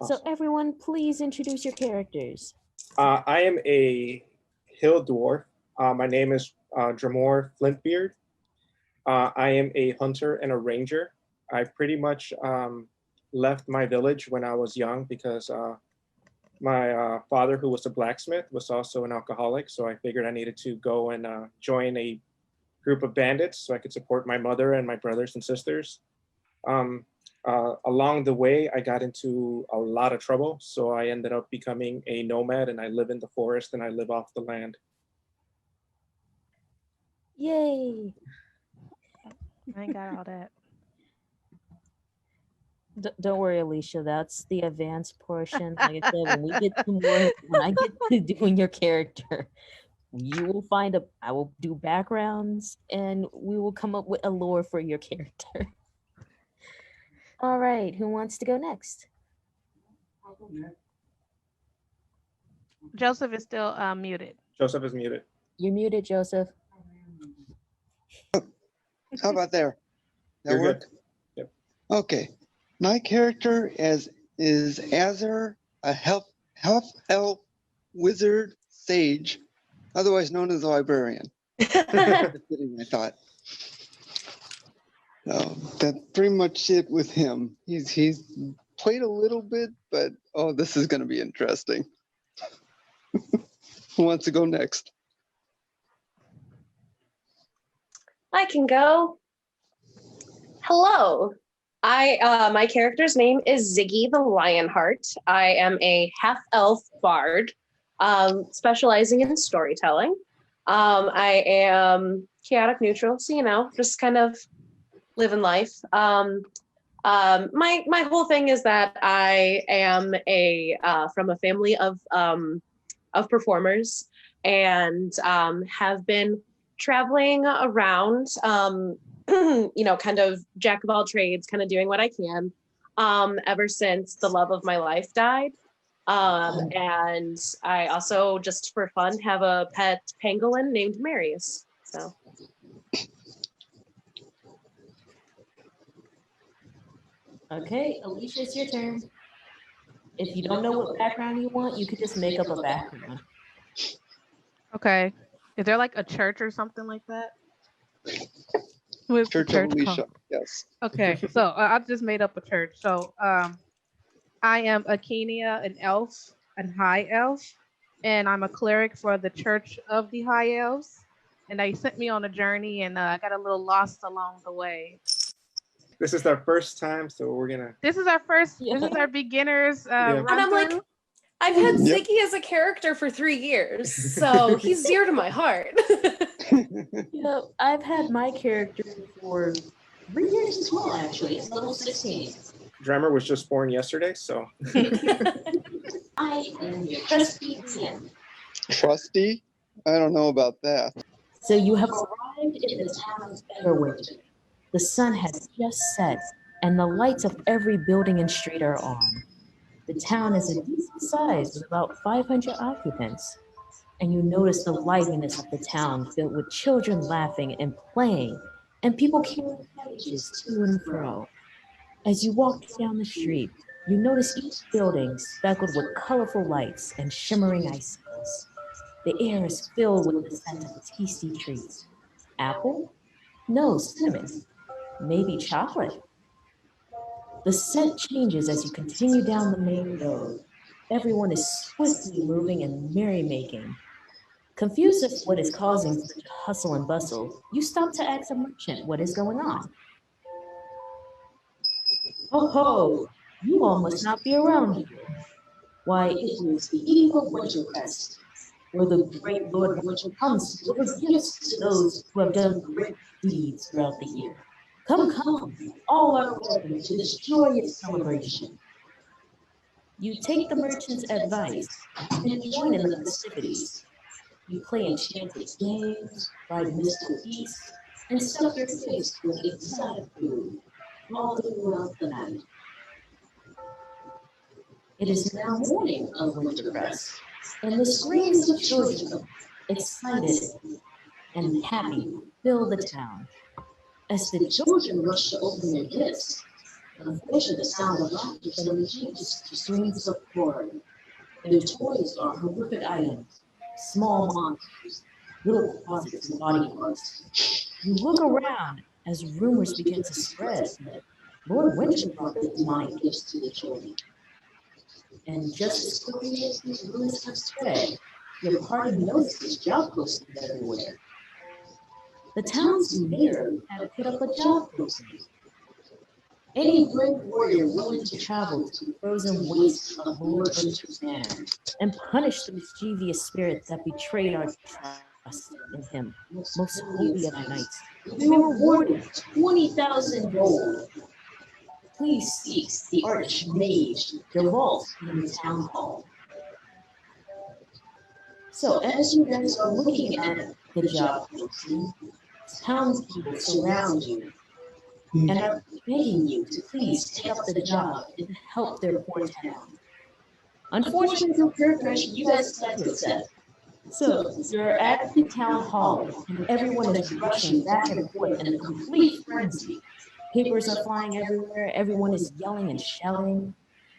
So Awesome. everyone, please introduce your characters. I am a hill dwarf. My name is Dramor Flintbeard. I am a hunter and a ranger. I pretty much left my village when I was young because my father, who was a blacksmith, was also an alcoholic. So I figured I needed to go and join a group of bandits so I could support my mother and my brothers and sisters. Um, Along the way, I got into a lot of trouble. So I ended up becoming a nomad and I live in the forest and I live off the land. Yay! I ain't got all that. Don't worry, Alicia. That's the advanced portion. Like I said, when I get to doing your character, you will find I will do backgrounds and we will come up with a lore for your character. All right, who wants to go next? Joseph is still muted. Joseph is muted. You're muted, Joseph. How about there? That You're work? good. Yep. Okay. My character is Azar, a half elf wizard sage, otherwise known as the librarian. I thought. So that's pretty much it with him. He's played a little bit, but oh, this is going to be interesting. Who wants to go next? I can go. Hello. My character's name is Ziggy the Lionheart. I am a half-elf bard, specializing in storytelling. I am chaotic neutral, so just kind of living life. My whole thing is that I am from a family of performers and have been traveling around, kind of jack of all trades, kind of doing what I can, ever since the love of my life died. And I also, just for fun, have a pet pangolin named Marius. So. Okay, Alicia, it's your turn. If you don't know what background you want, you could just make up a background. Okay. Is there like a church or something like that? Where's the Church of church Alicia. called? Yes. Okay, so I've just made up a church. So I am Akenia, an elf, an high elf, and I'm a cleric for the Church of the High Elves. And they sent me on a journey, and I got a little lost along the way. This is our first time, so we're gonna. This is our first. This is our beginners. And I'm like, I've had Ziggy as a character for 3 years, so he's dear to my heart. I've had my character for 3 years as well, actually. It's level 16. Drummer was just born yesterday, so. I am your trusty Ian. Trusty? I don't know about that. So you have arrived in the town of Everwinter. The sun has just set, and the lights of every building and street are on. The town is a decent size with about 500 occupants. And you notice the liveliness of the town filled with children laughing and playing, and people carrying packages to and fro. As you walk down the street, you notice each building speckled with colorful lights and shimmering icicles. The air is filled with the scent of tasty treats. Apple? No, cinnamon. Maybe chocolate. The scent changes as you continue down the main road. Everyone is swiftly moving and merrymaking. Confused as what is causing such hustle and bustle, you stop to ask a merchant what is going on. Ho ho! You all must not be around here. Why, it is the eve of Winterfest, where the great Lord Winter comes to deliver gifts to those who have done great deeds throughout the year. Come, come, all are welcome to this joyous celebration. You take the merchant's advice and join in the festivities. You play enchanted games, ride mystical beasts, and stuff your face with exotic food all throughout the night. It is now morning of Winterfest, and the screams of children, excited and happy, fill the town. As the children rush to open their gifts, Unfortunately, the sound of laughter suddenly changes to screams of horror. Their toys are horrific items, small monsters, little closets and body parts. You look around as rumors begin to spread that Lord Winter brought the demonic gifts to the children. And just as quickly as these rumors have spread, your party notices job postings everywhere. The town's mayor had put up a job posting. Any brave warrior willing to travel to the frozen wastes of Lord Winter's manor and punish the mischievous spirits that betrayed our trust in him, most holy of nights, will be rewarded 20,000 gold. Please seek the Archmage Geralt in the town hall. So as you guys are looking at the job posting, townspeople surround you and are begging you to please take up the job and help their poor town. Unfortunately, through peer pressure, you guys decide to accept. So you're at the town hall, and everyone is rushing back and forth in a complete frenzy. Papers are flying everywhere, everyone is yelling and shouting.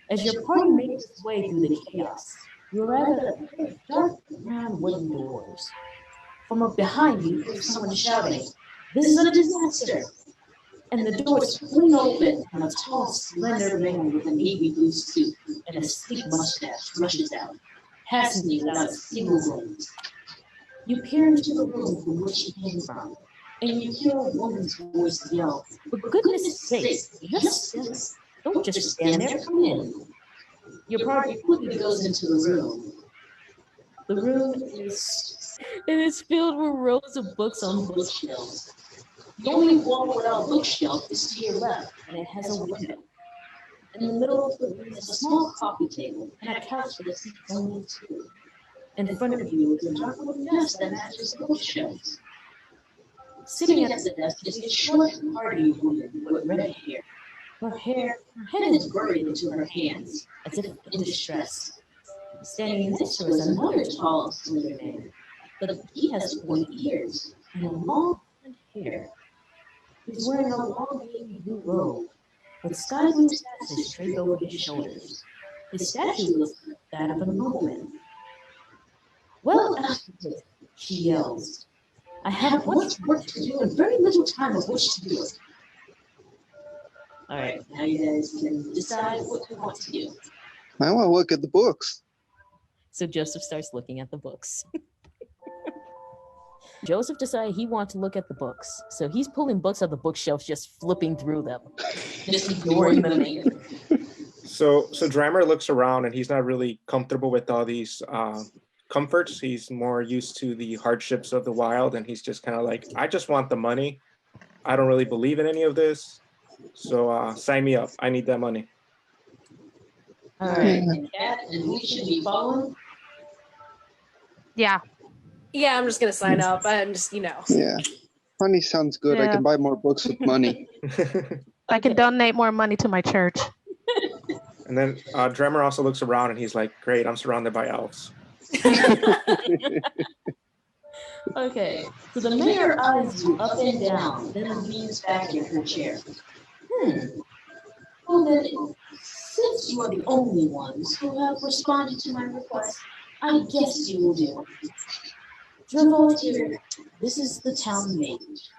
As your party makes its way through the chaos, you arrive at a dark, round wooden doors. From up behind you, there's someone shouting, "This is a disaster!" And the doors fling open, and a tall, slender man with a navy blue suit and a sleek mustache rushes out, passing you without a single glance. You peer into the room from which he came from, and you hear a woman's voice yell, "For goodness sake, don't just stand there, come in." Your party quickly goes into the room. The room is filled with rows of books on bookshelves. The only wall without a bookshelf is to your left, and it has a window. In the middle of the room is a small coffee table and a couch that seats only two. In front of you is a dark wooden desk that matches the bookshelves. Sitting at the desk is a short, hardy woman with red hair. Her head is buried into her hands, as if in distress. Standing next to her is another tall, slender man, but he has pointy ears and long blonde hair. He's wearing a long navy blue robe with sky blue sashes draped over his shoulders. His statue looks like that of a nobleman. "Well, Alfred," she yells, "I have much work to do and very little time of which to do it." All right, now you guys can decide what you want to do. I want to look at the books. So Joseph starts looking at the books. Joseph decided he wanted to look at the books. So he's pulling books out of the bookshelves, just flipping through them. Just ignoring the mayor. So Drammer looks around and he's not really comfortable with all these comforts. He's more used to the hardships of the wild, and he's just kind of like, I just want the money. I don't really believe in any of this. So sign me up. I need that money. All right, and Kat and we should be following. Yeah. Yeah, I'm just gonna sign up. I'm just, Yeah. Money sounds good. I Yeah. can buy more books with money. I can donate more money to my church. And then Drummer also looks around and he's like, great, I'm surrounded by elves. Okay, so the mayor eyes you up and down, then leans back in her chair. Well then, since you are the only ones who have responded to my request, I guess you will do. Geralt here, this is the town mage.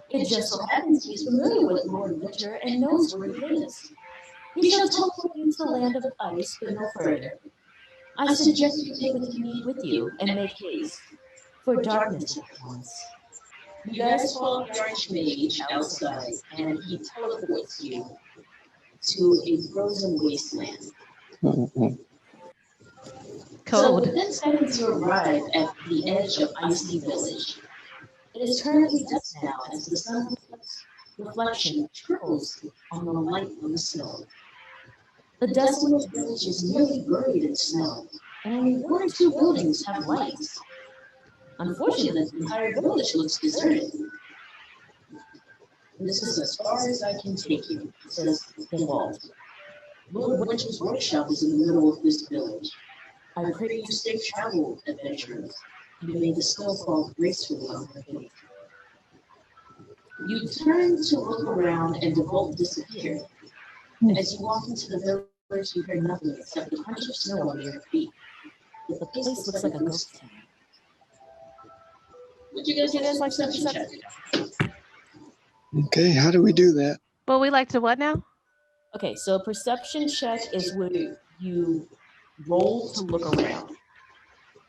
It just so happens he is familiar with Lord Winter and knows where he is. He shall teleport you to the land of ice, but no further. I suggest you take what you need with you and make haste, for darkness comes. You guys follow the Archmage outside, and he teleports you to a frozen wasteland. So Code. within seconds you arrive at the edge of Icy Village. It is currently dusk now as the sun's reflection trickles on the light of the snow. The desolate village is nearly buried in snow, and only one or two buildings have lights. Unfortunately, the entire village looks deserted. This is as far as I can take you, says Geralt. Lord Winter's workshop is in the middle of this village. I pray you safe travel, adventurers, and may the snow fall gracefully on your feet. You turn to look around and Geralt disappeared. As you walk into the village, you hear nothing except the crunch of snow under your feet. The place looks like a ghost town. Would you guys like to check? Okay, how do we do that? But we like to what now? Okay, so a perception check is where you roll to look around.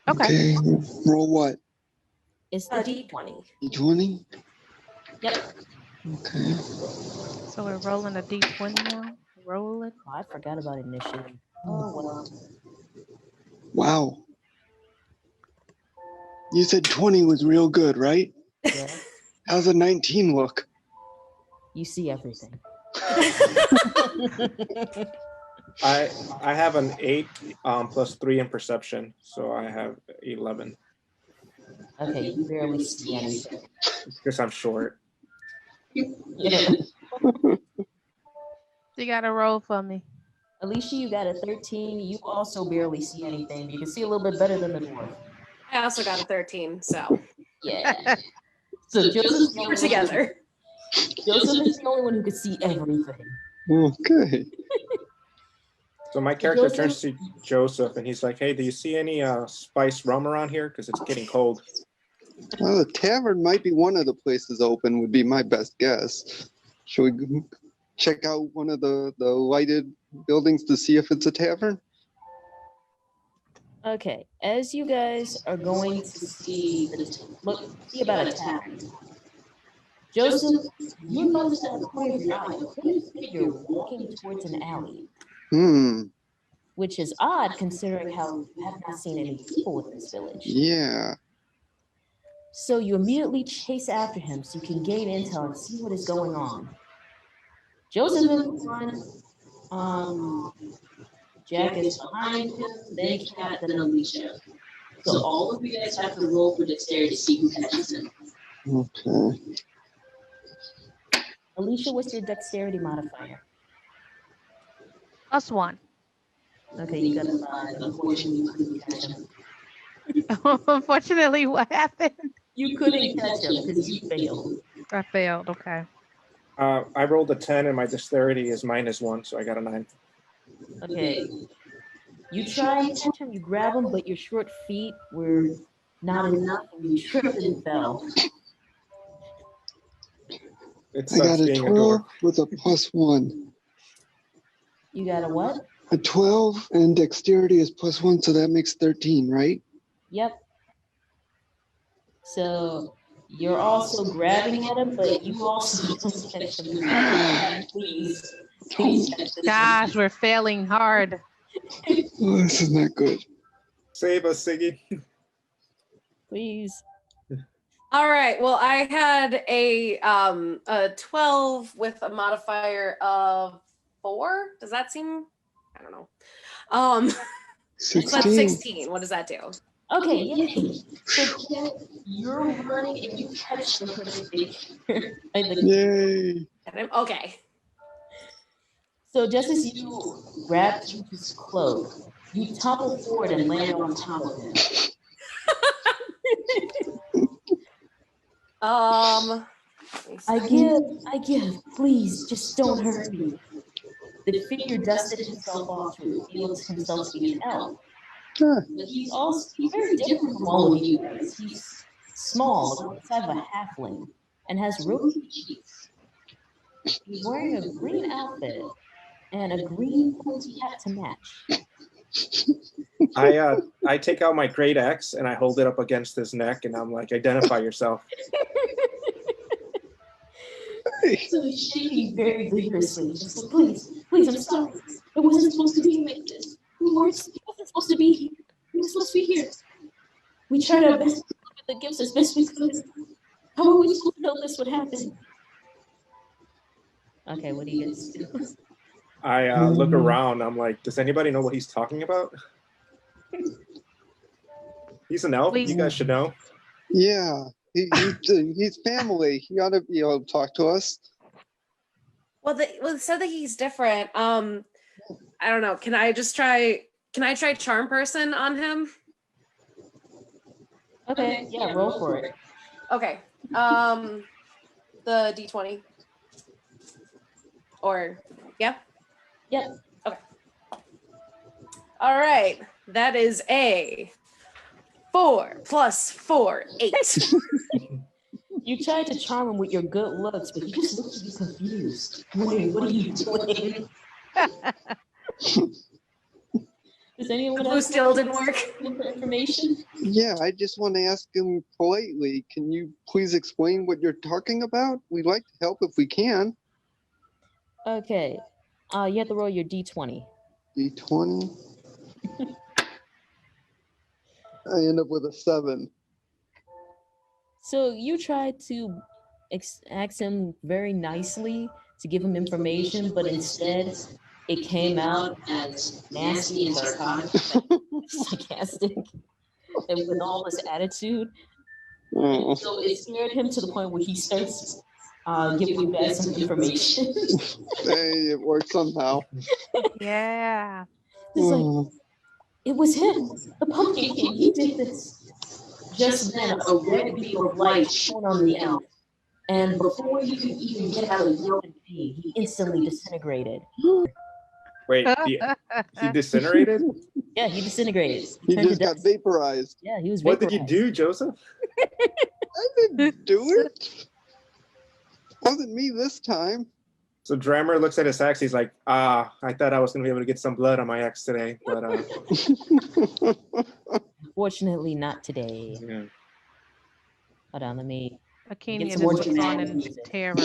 Okay. Roll what? It's the D20. D20? Yep. Okay. So we're rolling a D20 now. Roll it. Oh, I forgot about initiative. Oh well. Wow. You said 20 was real good, right? Yeah. How's a 19 look? You see everything. I have an 8 plus 3 in perception, so I have 11 Okay, you barely see anything. because I'm short. Yeah. You gotta roll for me. Alicia, you got a 13. You also barely see anything. You can see a little bit better than the dwarf. I also got a 13, so Yeah. So Joseph's the we're only together. Joseph is the only one who could see everything. Okay. So my character Joseph? turns to Joseph and he's like, "Hey, do you see any spiced rum around here? Because it's getting cold." Well, the tavern might be one of the places open, would be my best guess. Should we check out one of the lighted buildings to see if it's a tavern? Okay, as you guys are going to see about a tavern. Joseph, you notice at the corner of your eye a little figure walking towards an alley, which is odd considering how you have not seen any people in this village. Yeah. So you immediately chase after him so you can gain intel and see what is going on. Joseph is in front, Jack is behind him, then Kat, then Alicia. So all of you guys have to roll for dexterity to see who catches him. Okay. Alicia, what's your dexterity modifier? +1. Okay, you got a 5. Unfortunately, you couldn't catch him. Unfortunately, what happened? You couldn't catch him because you failed. I failed. Okay. I rolled a 10 and my dexterity is -1, so I got a 9. Okay. You try and catch him, you grab him, but your short feet were not enough, and you tripped and fell. It I got sucks a being a 12 dwarf. with a +1. You got a what? A 12 and dexterity is +1, so that makes 13, right? Yep. So you're also grabbing at him, but you also don't catch him. Please. Please catch this. Gosh, we're failing hard. Oh, this is not good. Save us, Siggy. Please. All right. Well, I had a 12 with a modifier of 4. Does that seem? I don't know. So that's 16. 16. What does that do? Okay, yay. So you're running and you catch the figure. Yay. Okay. So just as you grab his cloak, you topple forward and land on top of him. I give, please, just don't hurt me. The figure dusted himself off to reveal himself to be an elf. Huh. But he's very different from all of you guys. He's small, about the size of a halfling, and has rosy cheeks. He's wearing a green outfit and a green pointy hat to match. I take out my great axe and I hold it up against his neck and I'm like, "Identify yourself." So he's shaking very vigorously. Just like, please, I'm sorry. It wasn't supposed to be like this. He wasn't supposed to be here. He was supposed to be here. We tried our best to look at the gifts as best we could. How are we supposed to know this would happen? Okay, what do you guys do? I look around. I'm like, "Does anybody know what he's talking about?" He's an elf. You guys should know. Yeah. He's family. He ought to be able to talk to us. Well, it said that he's different. I don't know. Can I try charm person on him? Okay, yeah, roll for it. Okay. The D20. Or yeah. Yep. All right. That is a 4 + 4, 8. You tried to charm him with your good looks, but he just looked at you confused, wondering, what are you doing? Does anyone Blue else still didn't work. have information? Yeah, I just want to ask him politely. Can you please explain what you're talking about? We'd like to help if we can. Okay. You have to roll your d20. D20. I end up with a 7. So you tried to ask him very nicely to give him information, but instead it came out as nasty and sarcastic and with all this attitude. Oh. So it scared him to the point where he starts giving you guys some information. Hey, it worked somehow. Yeah. It's like, Oh. it was him, the Pumpkin King. He did this. Just then, a red beam of light shone on the elf, and before he could even get out of yelp in pain, he instantly disintegrated. Wait, he disintegrated? Yeah, he disintegrated. He turned just to got dust. vaporized. Yeah, he was What did you vaporized. do, Joseph? I didn't do it. Wasn't me this time. So Drammer looks at his axe. He's like, I thought I was going to be able to get some blood on my axe today. But Fortunately, not today. yeah. Hold on, let me. Akenia some just more looks on dramatic in music. terror.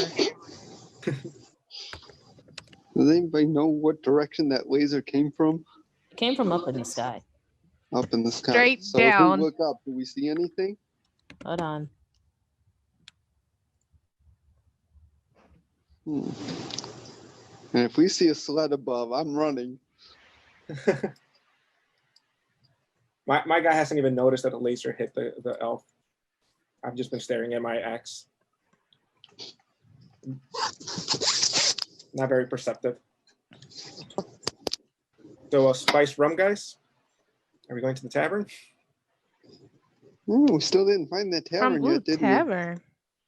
Does anybody know what direction that laser came from? It came from up in the sky. Up in the sky. Straight so down. If we look up, do we see anything? Hold on. And if we see a sled above, I'm running. My guy hasn't even noticed that a laser hit the elf. I've just been staring at my axe. Not very perceptive. So, spiced rum, guys? Are we going to the tavern? We still didn't find that tavern From yet, did we? tavern.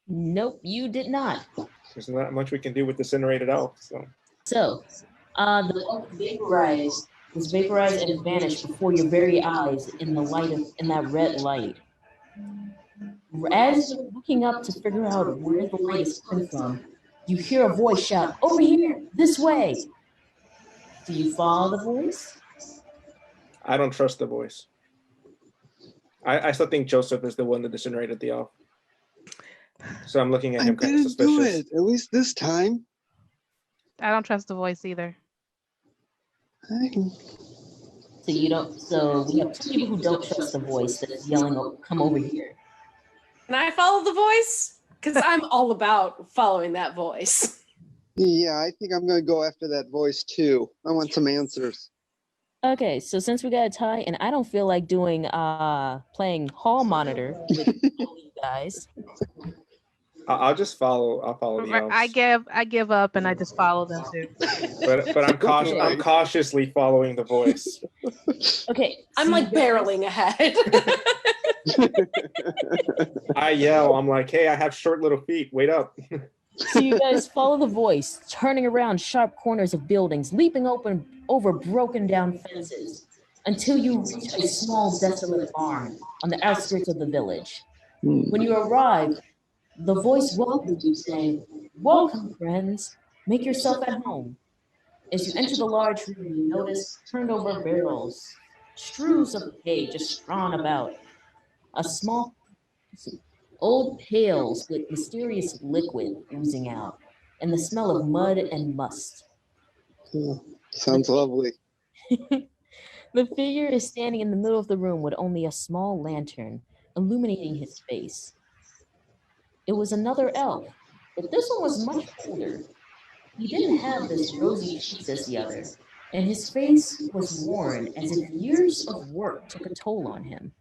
Nope, you did not. There's not much we can do with incinerated elf. So, The elf was vaporized and vanished before your very eyes in the light in that red light. As you're looking up to figure out where the light is coming from, you hear a voice shout, "Over here, this way!" Do you follow the voice? I don't trust the voice. I still think Joseph is the one that incinerated the elf. So I'm looking at I him kind of didn't do suspicious. it, at least this time. I don't trust the voice either. So you don't. So we have two people who don't trust the voice that's yelling, "Oh, come over here." Can I follow the voice? Because I'm all about following that voice. Yeah, I think I'm going to go after that voice too. I want some answers. Okay, so since we got a tie, and I don't feel like doing playing hall monitor with you guys. I'll just follow. I'll follow the elves. I give up and I just follow them too. But I'm cautiously following the voice. Okay, I'm so like you guys- barreling ahead. I yell. I'm like, hey, I have short little feet. Wait up. So you guys follow the voice, turning around sharp corners of buildings, leaping over broken down fences, until you reach a small desolate barn on the outskirts of the village. When you arrive, the voice welcomes you, saying, "Welcome, friends. Make yourself at home." As you enter the large room, you notice turned over barrels, strews of hay just strewn about, a small old pails with mysterious liquid oozing out, and the smell of mud and must. Sounds lovely. The figure is standing in the middle of the room with only a small lantern illuminating his face. It was another elf, but this one was much older. He didn't have this rosy cheeks as the other, and his face was worn as if years of work took a toll on him.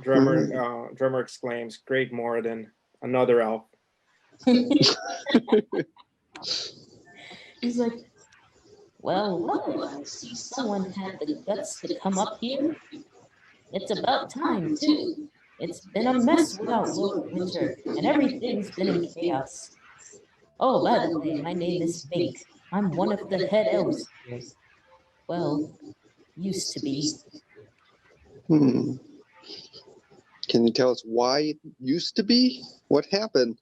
Drummer exclaims, "Great Moradin, another elf." He's like, well, I see someone had the guts to come up here. It's about time, too. It's been a mess without Lord Winter, and everything's been in chaos. Oh, by the way, my name is Mink. I'm one of the head elves here. Well, used to be. Hmm. Can you tell us why it used to be? What happened?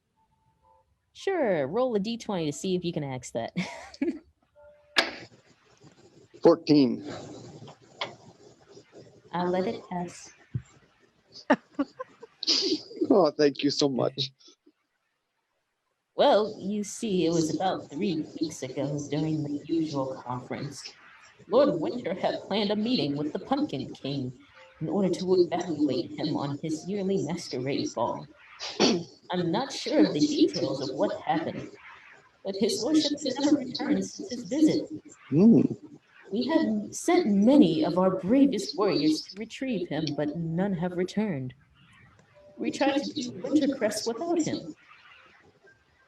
Sure, roll a d20 to see if you can ask that. 14. I'll let it pass. Oh, thank you so much. Well, you see, it was about 3 weeks ago during the usual conference. Lord Winter had planned a meeting with the Pumpkin King in order to evaluate him on his yearly masquerade ball. I'm not sure of the details of what happened, but his lordship has never returned since his visit. Hmm. We had sent many of our bravest warriors to retrieve him, but none have returned. We tried to do Wintercrest without him.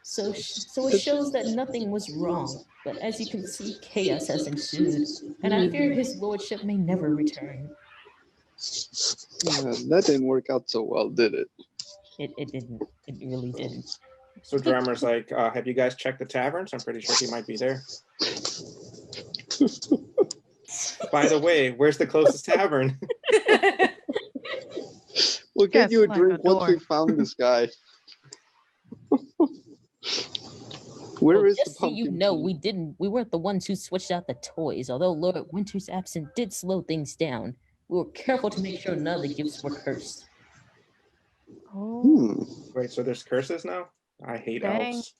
So it shows that nothing was wrong, but as you can see, chaos has ensued, and I fear his lordship may never return. Yeah, that didn't work out so well, did it? It didn't. It really didn't. So Drummer's like, have you guys checked the taverns? I'm pretty sure he might be there. By the way, where's the closest tavern? We'll get Yes, you a like drink a once we door. found this guy. Where Well, is the just so you pumpkin know, king? we weren't the ones who switched out the toys. Although Lord Winter's absence did slow things down, we were careful to make sure none of the gifts were cursed. Oh, Hmm. Wait, so there's curses now? I hate dang. elves.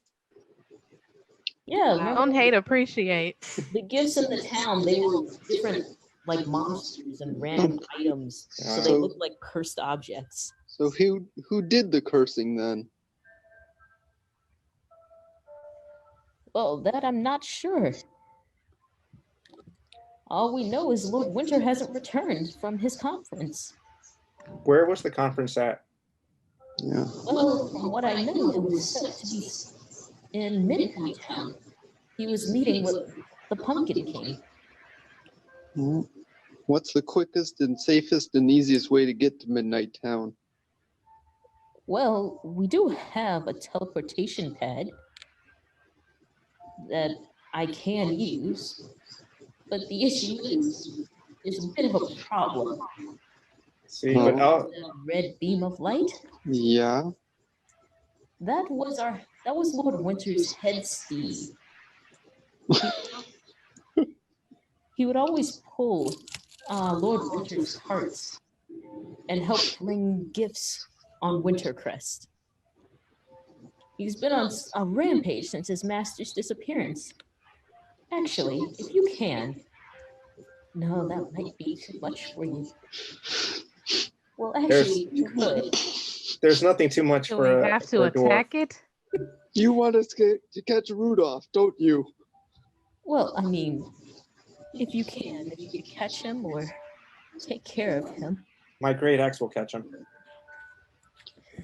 Yeah, I remember don't hate, appreciate. the gifts in the town, they were different, like monsters and random items, so they So- looked like cursed objects. So who did the cursing then? Well, that I'm not sure. All we know is Lord Winter hasn't returned from his conference. Where was the conference at? Yeah. Well, from what I know, it was set to be in Midnight Town. He was meeting with the Pumpkin King. Hmm. What's the quickest and safest and easiest way to get to Midnight Town? Well, we do have a teleportation pad that I can use, but the issue is there's a bit of a problem. See, but The red beam of light, Yeah. that was Lord Winter's head steed. He would always pull Lord Winter's carts and help bring gifts on Wintercrest. He's been on a rampage since his master's disappearance. Actually, if you can. No, that might be too much for you. Well, actually, if you could. there's nothing too much Do for we a, have for to a dwarf. attack it? You want us to catch Rudolph, don't you? Well, I mean, if you could catch him or take care of him. My great axe will catch him.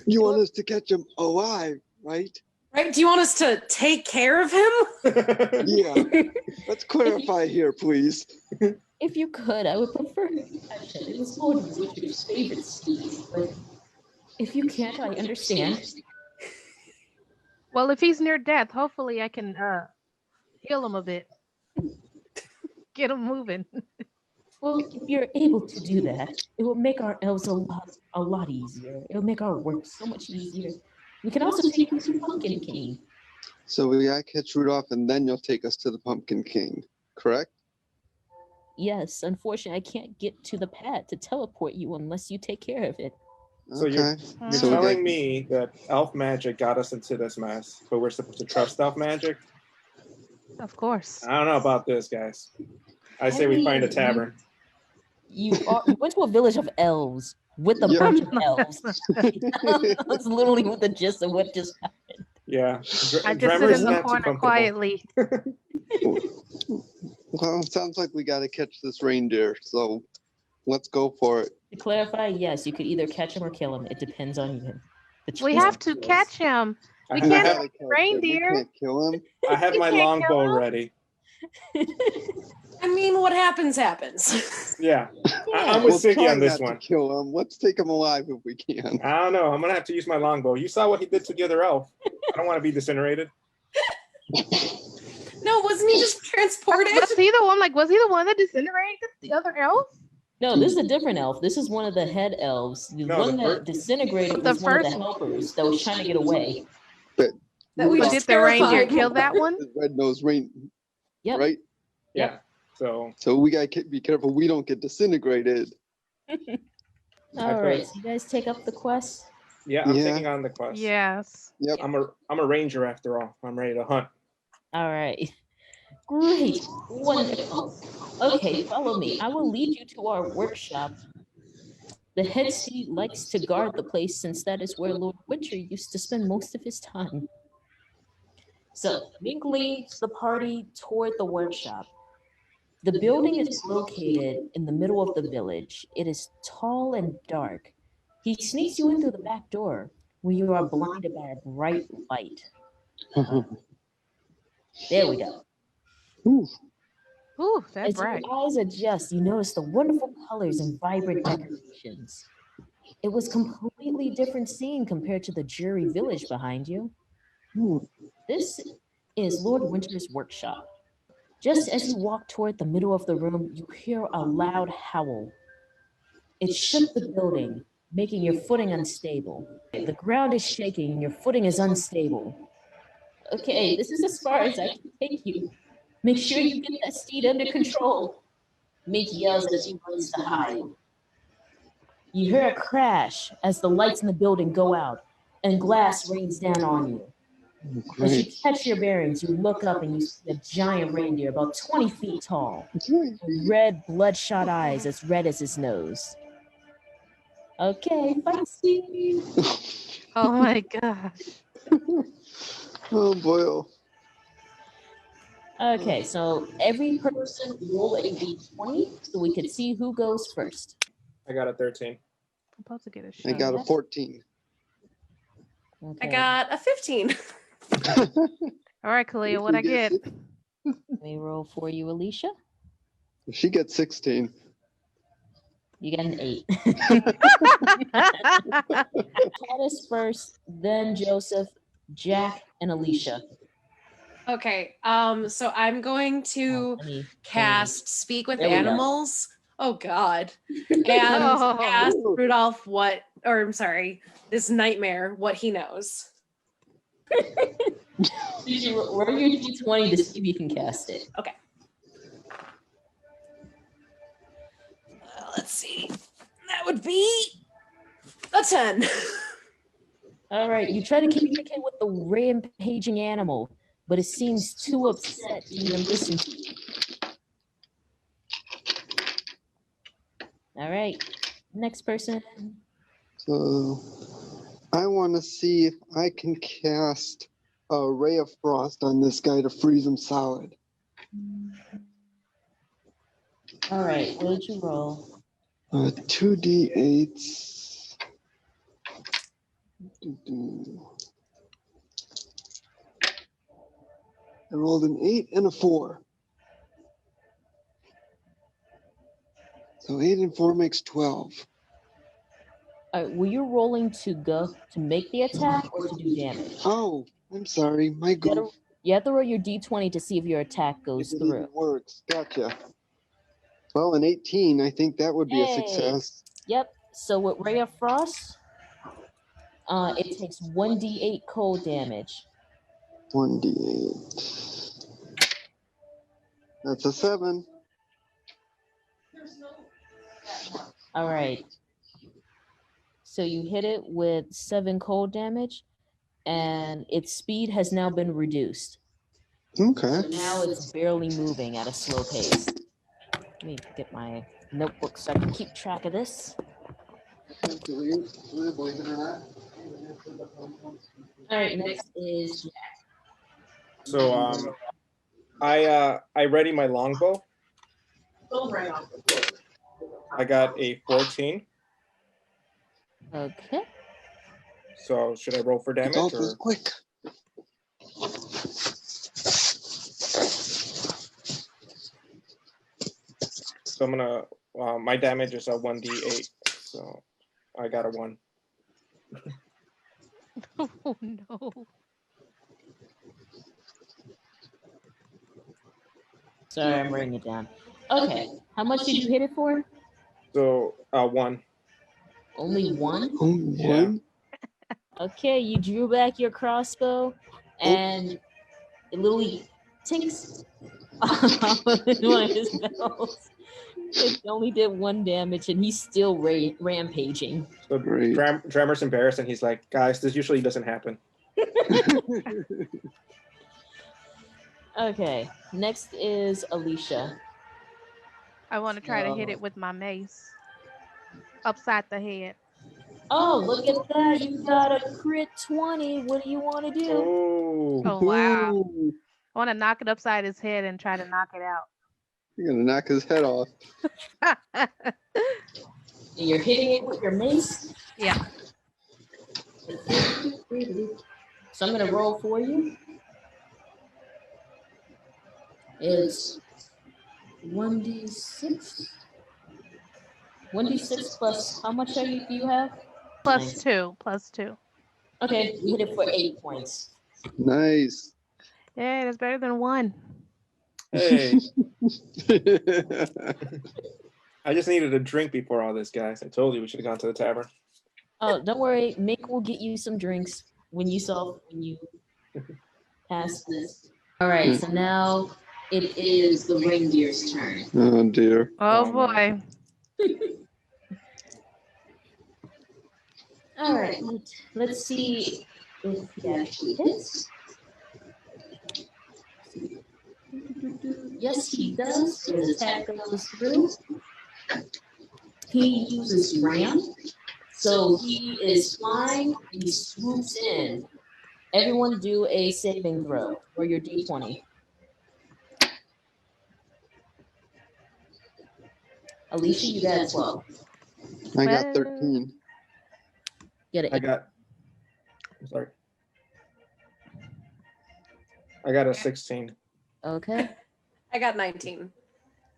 You want us to catch him alive, right? Right? Do you want us to take care of him? Yeah. Let's clarify here, please. If you could, I would prefer you catch him. It was Lord Winter's favorite steed, but if you can't, I understand. Well, if he's near death, hopefully I can heal him a bit. Get him moving. Well, if you're able to do that, it will make our elves a lot easier. It'll make our work so much easier. We can also take him to Pumpkin King. So we gotta catch Rudolph and then you'll take us to the Pumpkin King, correct? Yes, unfortunately, I can't get to the pad to teleport you unless you take care of it. So Okay. you're So we telling got- me that elf magic got us into this mess, but we're supposed to trust elf magic? Of course. I don't know about this, guys. I say we find a tavern. You went to a village of elves with a Yeah. bunch of elves. That's literally what the gist of what just happened. Yeah. I just sit Drummer's in the not too corner comfortable. quietly. Well, it sounds like we gotta catch this reindeer, so let's go for it. To clarify, yes, you could either catch him or kill him. It depends on you. The We choice have is to yours. catch him. We I can't have, have reindeer. We can't kill him. I have my can't kill longbow him? ready. I mean, what happens, happens. Yeah, Yeah. I'm with We'll Siggy try on this not one. to kill him. Let's take him alive if we can. I don't know. I'm gonna have to use my longbow. You saw what he did to the other elf. I don't want to be incinerated. No, wasn't he just transported? Was he the one? Like, was he the one that disintegrated the other elf? No, this is a different elf. This is one of the head elves. The No, one the that fir- disintegrated The was one of the first- helpers that was trying to get away. That we But just did the reindeer terrified. kill that one? Red-nosed rain, Yep. right? Yeah. So So we gotta be careful we don't get disintegrated. All right, so you guys take up the quest. yeah, I'm Yeah. taking on the quest. Yes. Yep. I'm a ranger after all. I'm ready to hunt. All right. Great. Wonderful. Okay, follow me. I will lead you to our workshop. The head steed likes to guard the place since that is where Lord Winter used to spend most of his time. So, Mink leads the party toward the workshop. The building is located in the middle of the village. It is tall and dark. He sneaks you in through the back door where you are blinded by a bright light. There we go. Ooh, Ooh, that's As bright. your eyes adjust, you notice the wonderful colors and vibrant decorations. It was completely different scene compared to the Jury Village behind you. ooh. This is Lord Winter's workshop. Just as you walk toward the middle of the room, you hear a loud howl. It shook the building, making your footing unstable. The ground is shaking and your footing is unstable. Okay, this is as far as I can take you. Make sure you get that steed under control. Mink yells as he runs to hide. You hear a crash as the lights in the building go out and glass rains down on you. As you Great. catch your bearings, you look up and you see a giant reindeer about 20 feet tall. Great. Red, bloodshot eyes as red as his nose. Okay, fight scene. Oh my gosh. Oh boy. Okay, so every person roll a d20 so we could see who goes first. I got a 13. I'm supposed to get a I shot. got a 14. Okay, I got a 15. All right, Kalia, what I get? let me roll for you, Alicia. She gets 16. You got an 8. Caddis first, then Joseph, Jack, and Alicia. Okay, so I'm going to Let me- cast Speak with There we go. Animals. Oh God. And Oh. ask Rudolph this nightmare, what he knows. You roll your d20 to see if you can cast it. Let's see. That would be a 10. All right, you try to communicate with the rampaging animal, but it seems too upset to even listen to you. All right, next person. So I want to see if I can cast a ray of frost on this guy to freeze him solid. All right, what did you roll? 2d8s. I rolled an 8 and a 4. So 8 and 4 makes 12. All right, were you rolling to go to make the attack or to do damage? Oh, I'm sorry. My You, gotta, goof. you have to roll your d20 to see if your attack goes If it through. even works. Gotcha. Well, an 18, I think that would be a Hey. success. Yep. So with Ray of Frost, it takes 1d8 cold damage. 1d8. That's a 7. All right. So you hit it with 7 cold damage, and its speed has now been reduced. Okay. So now it's barely moving at a slow pace. Let me get my notebook so I can keep track of this. Believe it or not. All right, next is Jack. So I ready my longbow. I got a 14. Okay. So should I roll for damage Adult or? was quick. So I'm gonna. My damage is a 1d8, so I got a 1. Oh no. Sorry, I'm writing it down. Okay, how much did you hit it for? So 1. Only one? Only Yeah. one? Okay, you drew back your crossbow, and it literally tinks off one of his bells. It only did 1 damage, and he's still rampaging. So Great. Dramer's embarrassed, and he's like, "Guys, this usually doesn't happen." Okay, next is Alicia. I want to try to hit it with my mace. Upside the head. Oh, look at that! You got a crit 20. What do you want to do? Oh, Oh wow. Ooh, I want to knock it upside his head and try to knock it out. you're gonna knock his head off. And you're hitting it with your mace. Yeah. So I'm gonna roll for you. It's 1d6. 1d6 plus how much do you have? Plus 2. Plus 2. Okay, you hit it for 8 points. Nice. Yeah, that's better than 1. hey! I just needed a drink before all this, guys. I told you we should have gone to the tavern. Oh, don't worry. Mick will get you some drinks when you pass this. All right, so now it is the reindeer's turn. Oh dear. Oh Oh, boy. All right, let's see if he actually hits. Yes, he does. His attack goes through. He uses ram, so he is flying and he swoops in. Everyone do a saving throw or your d20. Alicia, you got 12. I got Well- 13. Get it. I'm sorry. I got a 16. Okay. I got 19.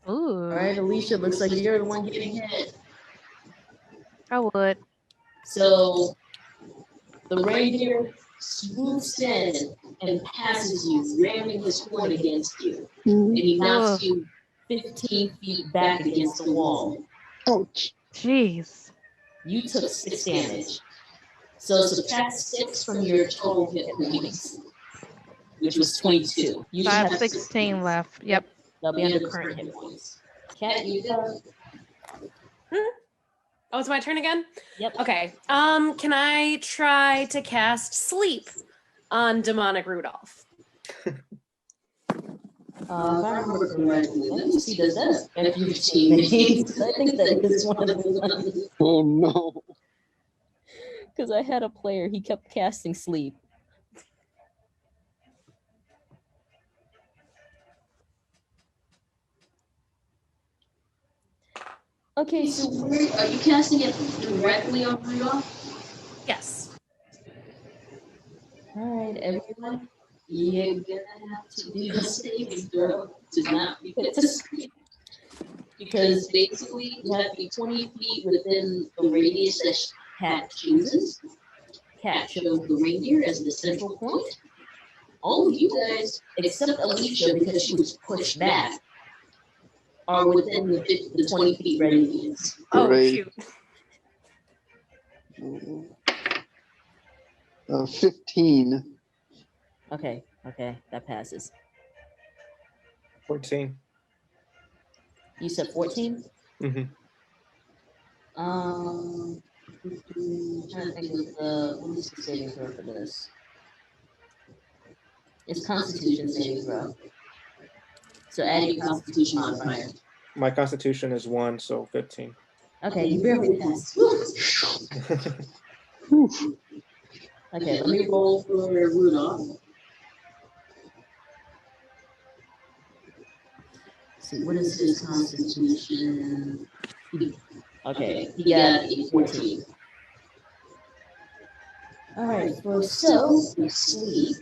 Ooh. All right, Alicia, looks like you're the one getting hit. I would. So the reindeer swoops in and passes you, ramming his horn against you. And he knocks you 15 feet back against the wall. Ouch. Jeez. You took 6 damage. So subtract 6 from your total hit points, which was 22. You So should I have have 16 left. Yep. They'll be under current hit points. Cat, you go. Oh, it's my turn again? Yep. Okay. Can I try to cast sleep on demonic Rudolph? If I remember correctly, let me see, does that affect your teammates? I think that is one of the ones. Oh no. Because I had a player, he kept casting sleep. Okay, so are you casting it directly on Rudolph? Yes. All right, everyone, you're gonna have to do the saving throw to not be put to sleep. Because basically, you have to be 20 feet within the radius that Cat chooses. Cat chose the reindeer as the central point. All of you guys, except Alicia, because she was pushed back, are within the 20 feet radius. Oh, Great. shoot. 15. Okay, that passes. 14. You said 14? Mm-hmm. I'm trying to think of what is the saving throw for this? It's Constitution saving throw. So add your Constitution modifier. My constitution is 1, so 15. Okay, you barely passed. Oof. Okay, let me roll for Rudolph. Let's see, what is his Constitution? Okay, he got a 14. All right, for sleep.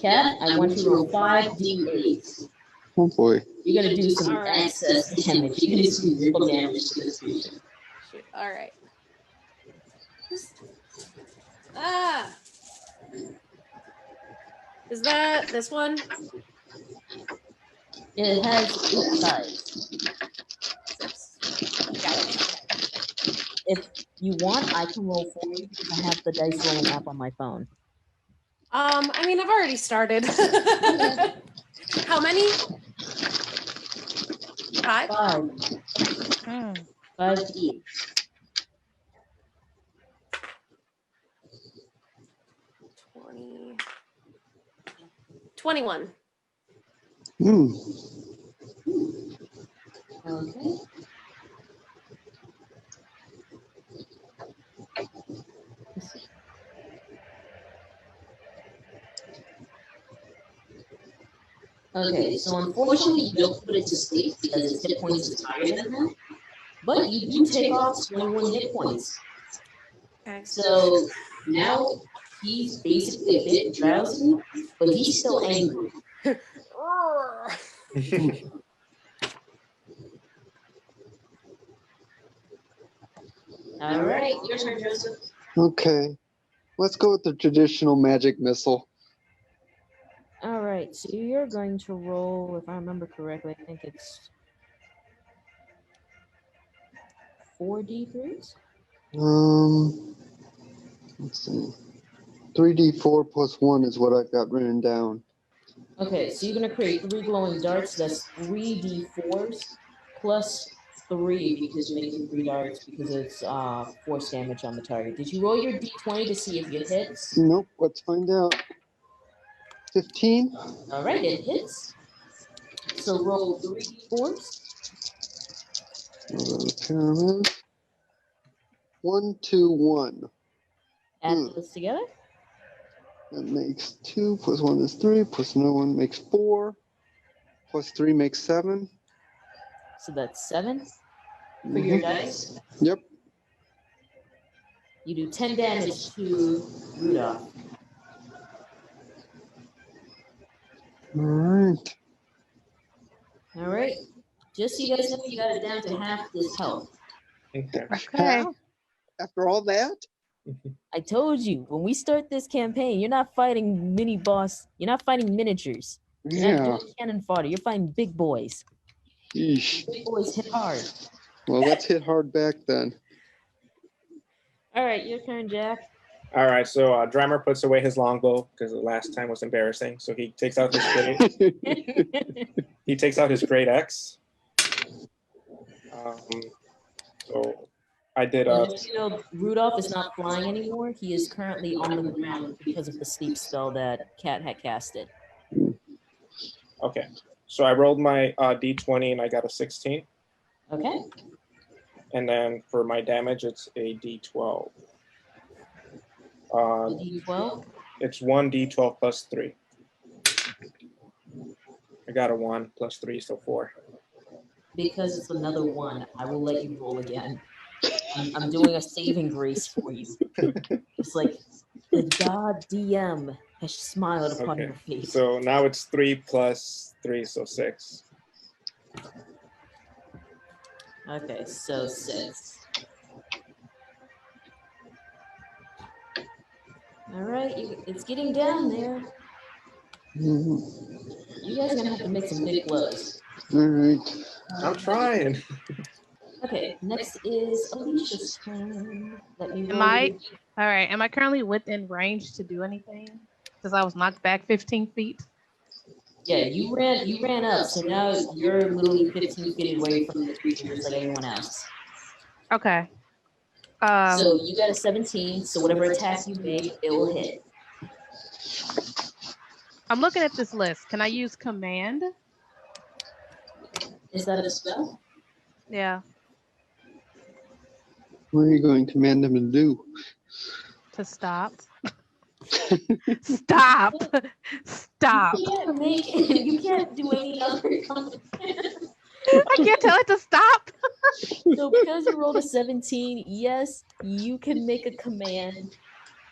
Cat, I want you to roll 5d8s. Oh boy. You're gonna do some All right. excess damage. You're gonna do some real damage to this creature. Shoot. All right. Ah. Is that this one? It has 8 sides. 6. Got it. If you want, I can roll for you because I have the dice rolling app on my phone. I mean, I've already started. How many? 5? 5. 5 each. 20. 21. Hmm. Okay. Okay, so unfortunately you don't put it to sleep because its hit points is higher than that. But you do take off 21 hit points. So now he's basically a bit drowsy, but he's still angry. All right, your turn, Joseph. Okay. Let's go with the traditional magic missile. All right, so you're going to roll, if I remember correctly, I think it's 4d3s? Let's see. 3d4 plus 1 is what I've got written down. Okay, so you're going to create 3 glowing darts. That's 3d4s plus 3 because you're making 3 darts because it's force damage on the target. Did you roll your d20 to see if it hits? Nope, let's find out. 15? All right, it hits. So roll 3d4s. Pyramid. 1, 2, 1. Add those together. That makes 2, plus 1 is 3, plus another 1 makes 4, plus 3 makes 7. So that's 7 for your dice. Yep. You do 10 damage to Rudolph. All right. All right. Just so you guys know, you got it down to half this health. Okay. Okay. After all that? I told you, when we start this campaign, you're not fighting mini boss. You're not fighting miniatures. You're not Yeah. doing cannon fodder. You're fighting big boys. Yeesh. Big boys hit hard. Well, let's hit hard back then. All right, your turn, Jack. All right, so Drammer puts away his longbow because the last time was embarrassing. So he takes out his great axe. So I did You know, Rudolph is not flying anymore. He is currently on the ground because of the sleep spell that Cat had casted. okay. So I rolled my d20 and I got a 16. Okay. And then for my damage, it's a d12. D12. It's 1d12 plus 3. I got a 1 plus 3, so 4. Because it's another 1, I will let you roll again. I'm doing a saving grace for you. It's like the god DM has smiled upon Okay. your face. So now it's 3 plus 3, so 6. Okay, so 6. All right, it's getting down there. Mhm. You guys are gonna have to make some big blows. All right. I'm trying. Okay, next is Alicia's turn. Let me Am roll. I all right? Am I currently within range to do anything? Because I was knocked back 15 feet. Yeah, you ran up, so now you're literally 15 feet away from the creature just like anyone else. Okay. So you got a 17, so whatever attack you make, it will hit. I'm looking at this list. Can I use command? Is that a spell? Yeah, What are you going to command them to do? to stop. Stop. Stop. You can't do any other command. I can't tell it to stop. So because you rolled a 17, yes, you can make a command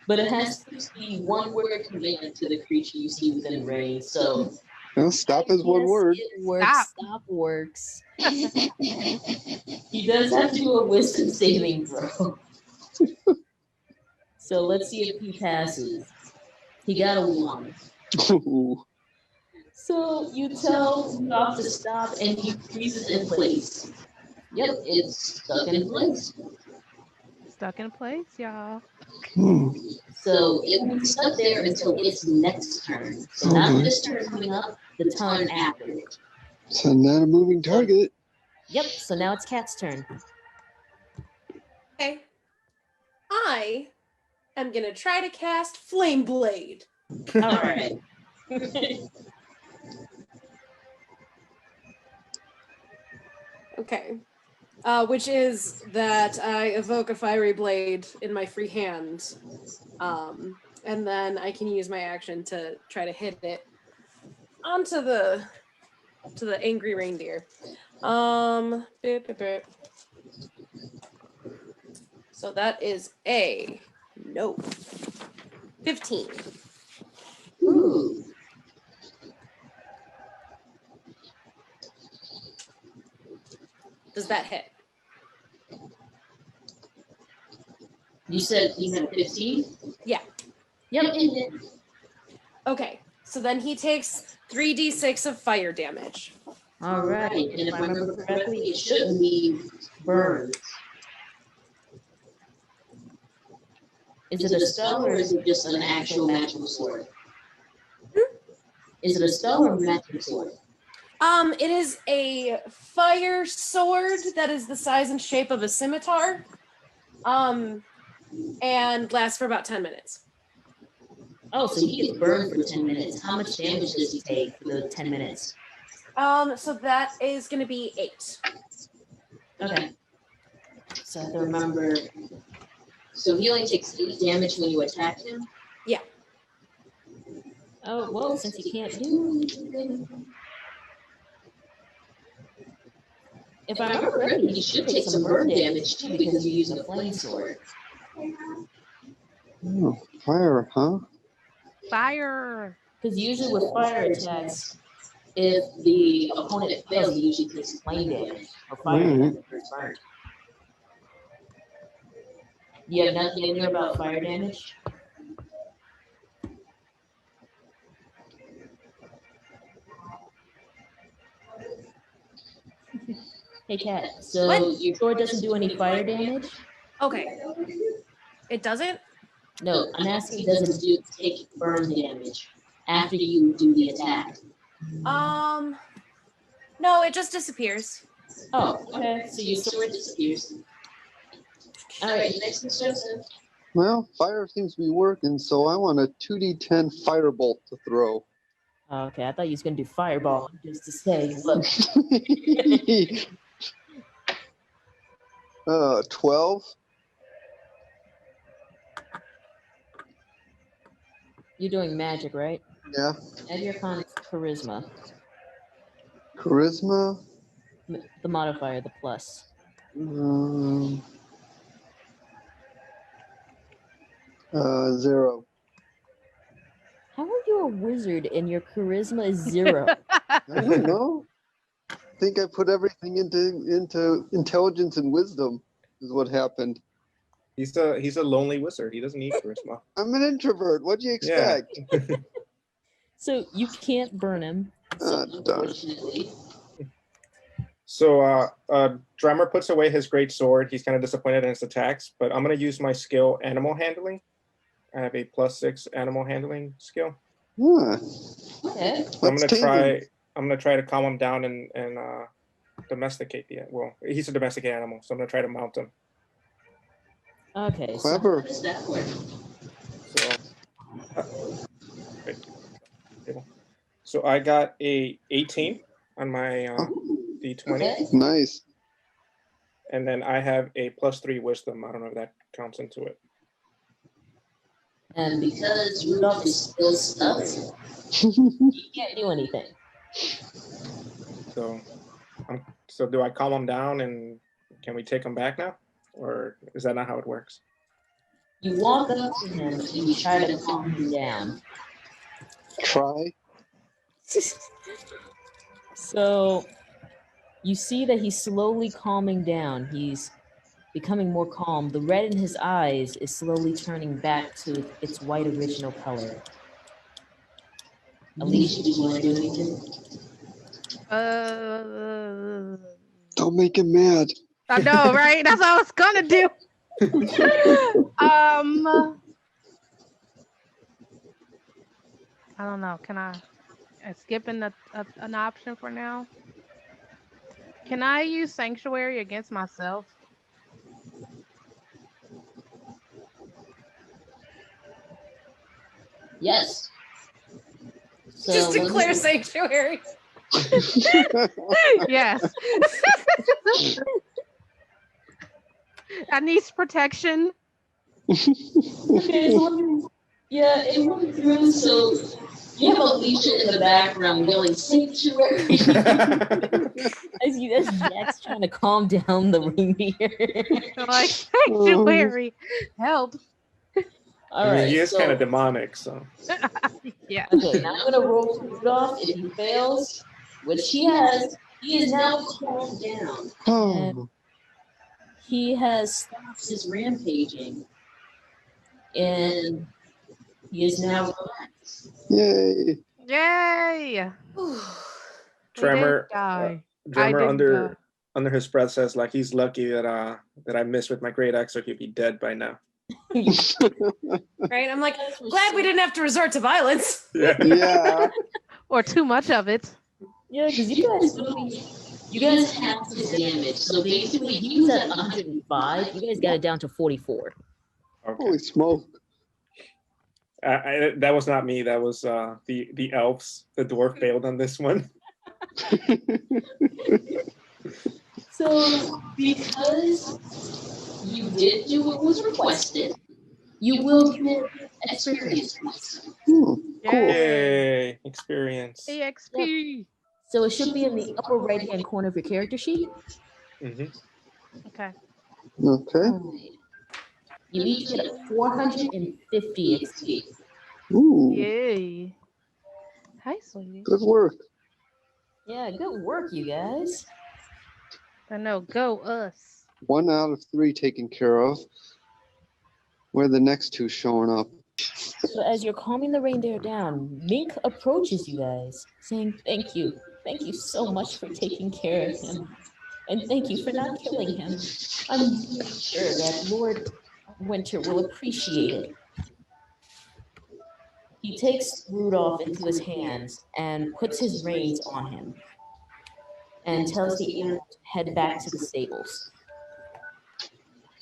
But it has to be one word command to the creature you see within range. So Well, stop is one yes, word. it works. Stop works. He does have to do a wisdom saving throw. So let's see if he passes. He got a 1. Ooh. So you tell Rudolph to stop and he freezes in place. Yep, it's stuck in place. Stuck in place, y'all. Hmm. So it will be stuck there until its next turn. So not Okay. this turn coming up, the turn after it. So not a moving target. Yep, so now it's Cat's turn. Okay. I am gonna try to cast Flame Blade. All right. Okay. Which is that I evoke a fiery blade in my free hand. And then I can use my action to try to hit it onto the angry reindeer. Bip, bip, bip. So that is a no. 15. Ooh. Does that hit? You said you had 15? Yeah. Yep, it did. Okay. So then he takes 3d6 of fire damage. All right, and if I remember correctly, it shouldn't be burned. Is it a spell or is it just an actual magical sword? Is it a spell or a magic sword? It is a fire sword that is the size and shape of a scimitar. And lasts for about 10 minutes. Oh, so he gets burned for 10 minutes. How much damage does he take for the 10 minutes? So that is going to be 8. Okay. So I have to remember. So he only takes 8 damage when you attack him? Yeah. Oh, well, since he can't do anything. If I remember correctly, he should take some burn damage too because you use a flame sword. Oh, fire, huh? Fire. Because usually with fire attacks, if the opponent fails, he usually takes flame damage or fire damage if it's burned. You have nothing in there about fire damage? Hey, Kat, so What? your sword doesn't do any fire damage? Okay. It doesn't? No, I'm asking, does it do take burn damage after you do the attack? No, it just disappears. Oh, okay. So your sword disappears. All right, next is Joseph. Well, fire seems to be working, so I want a 2d10 firebolt to throw. Okay, I thought you was gonna do fireball just to say, look. 12. You're doing magic, right? Yeah. Add your charisma. Charisma. The modifier, the plus. 0. How are you a wizard and your charisma is 0? I don't know. I think I put everything into intelligence and wisdom is what happened. He's a lonely wizard. He doesn't need charisma. I'm an introvert. What'd you Yeah. expect? So you can't burn him. So Darn. unfortunately. So Drummer puts away his great sword. He's kind of disappointed in his attacks, but I'm going to use my skill, Animal Handling. I have a +6 Animal Handling skill. Huh. Okay. I'm What's gonna try to calm him down and domesticate well, he's a domesticated animal, so I'm gonna try to mount him. Okay. So Clever. how does that work? So I got a 18 on my D20, Okay. Nice. and then I have a +3 Wisdom. I don't know if that counts into it. And because Rudolph is still stuck, he can't do anything. So do I calm him down and can we take him back now, or is that not how it works? You walk up to him and you try to calm him down. Try. So you see that he's slowly calming down. He's becoming more calm. The red in his eyes is slowly turning back to its white original color. Alicia, do you want to do anything? Don't make him mad. I know, right? That's what I was gonna do. I don't know. Can I skipping an option for now? Can I use sanctuary against myself? Yes. So Just let me- declare sanctuary. Yes. I need protection. Okay, so let me- yeah, it went through. So you have Alicia in the background yelling sanctuary. That's Jack's trying to calm down the reindeer. Like sanctuary, help. All I mean, right. he is so- kind of demonic, so. Yeah. Okay, now I'm gonna roll for Rudolph. If he fails, which he has, he is now calmed down. Oh, He has stopped his rampaging, and he is now relaxed. yay. Yay! Tremor, Die. Drummer didn't under die. under his breath says like he's lucky that I missed with my great axe, or he'd be dead by now. Right? I'm like, glad we didn't have to resort to violence. Yeah. Yeah. Or too much of it. Yeah, because you guys have his damage. So basically, he was at 105. You guys got it down to 44. Okay. Holy smoke. That was not me. That was the elves. The dwarf failed on this one. So because you did do what was requested, you will get experience points. Cool. Yay! Experience. EXP. So it should be in the upper right-hand corner of your character sheet. hmm Okay. Okay. Alright. You each get 450 XP. Ooh. Yay. Hi, sweetie. Good work. Yeah, good work, you guys. I know. Go us. 1 out of 3 taken care of. Where are the next 2 showing up? So as you're calming the reindeer down, Mink approaches you guys, saying, "Thank you. Thank you so much for taking care of him. And thank you for not killing him. I'm really sure that Lord Winter will appreciate it." He takes Rudolph into his hands and puts his reins on him and tells the animal to head back to the stables.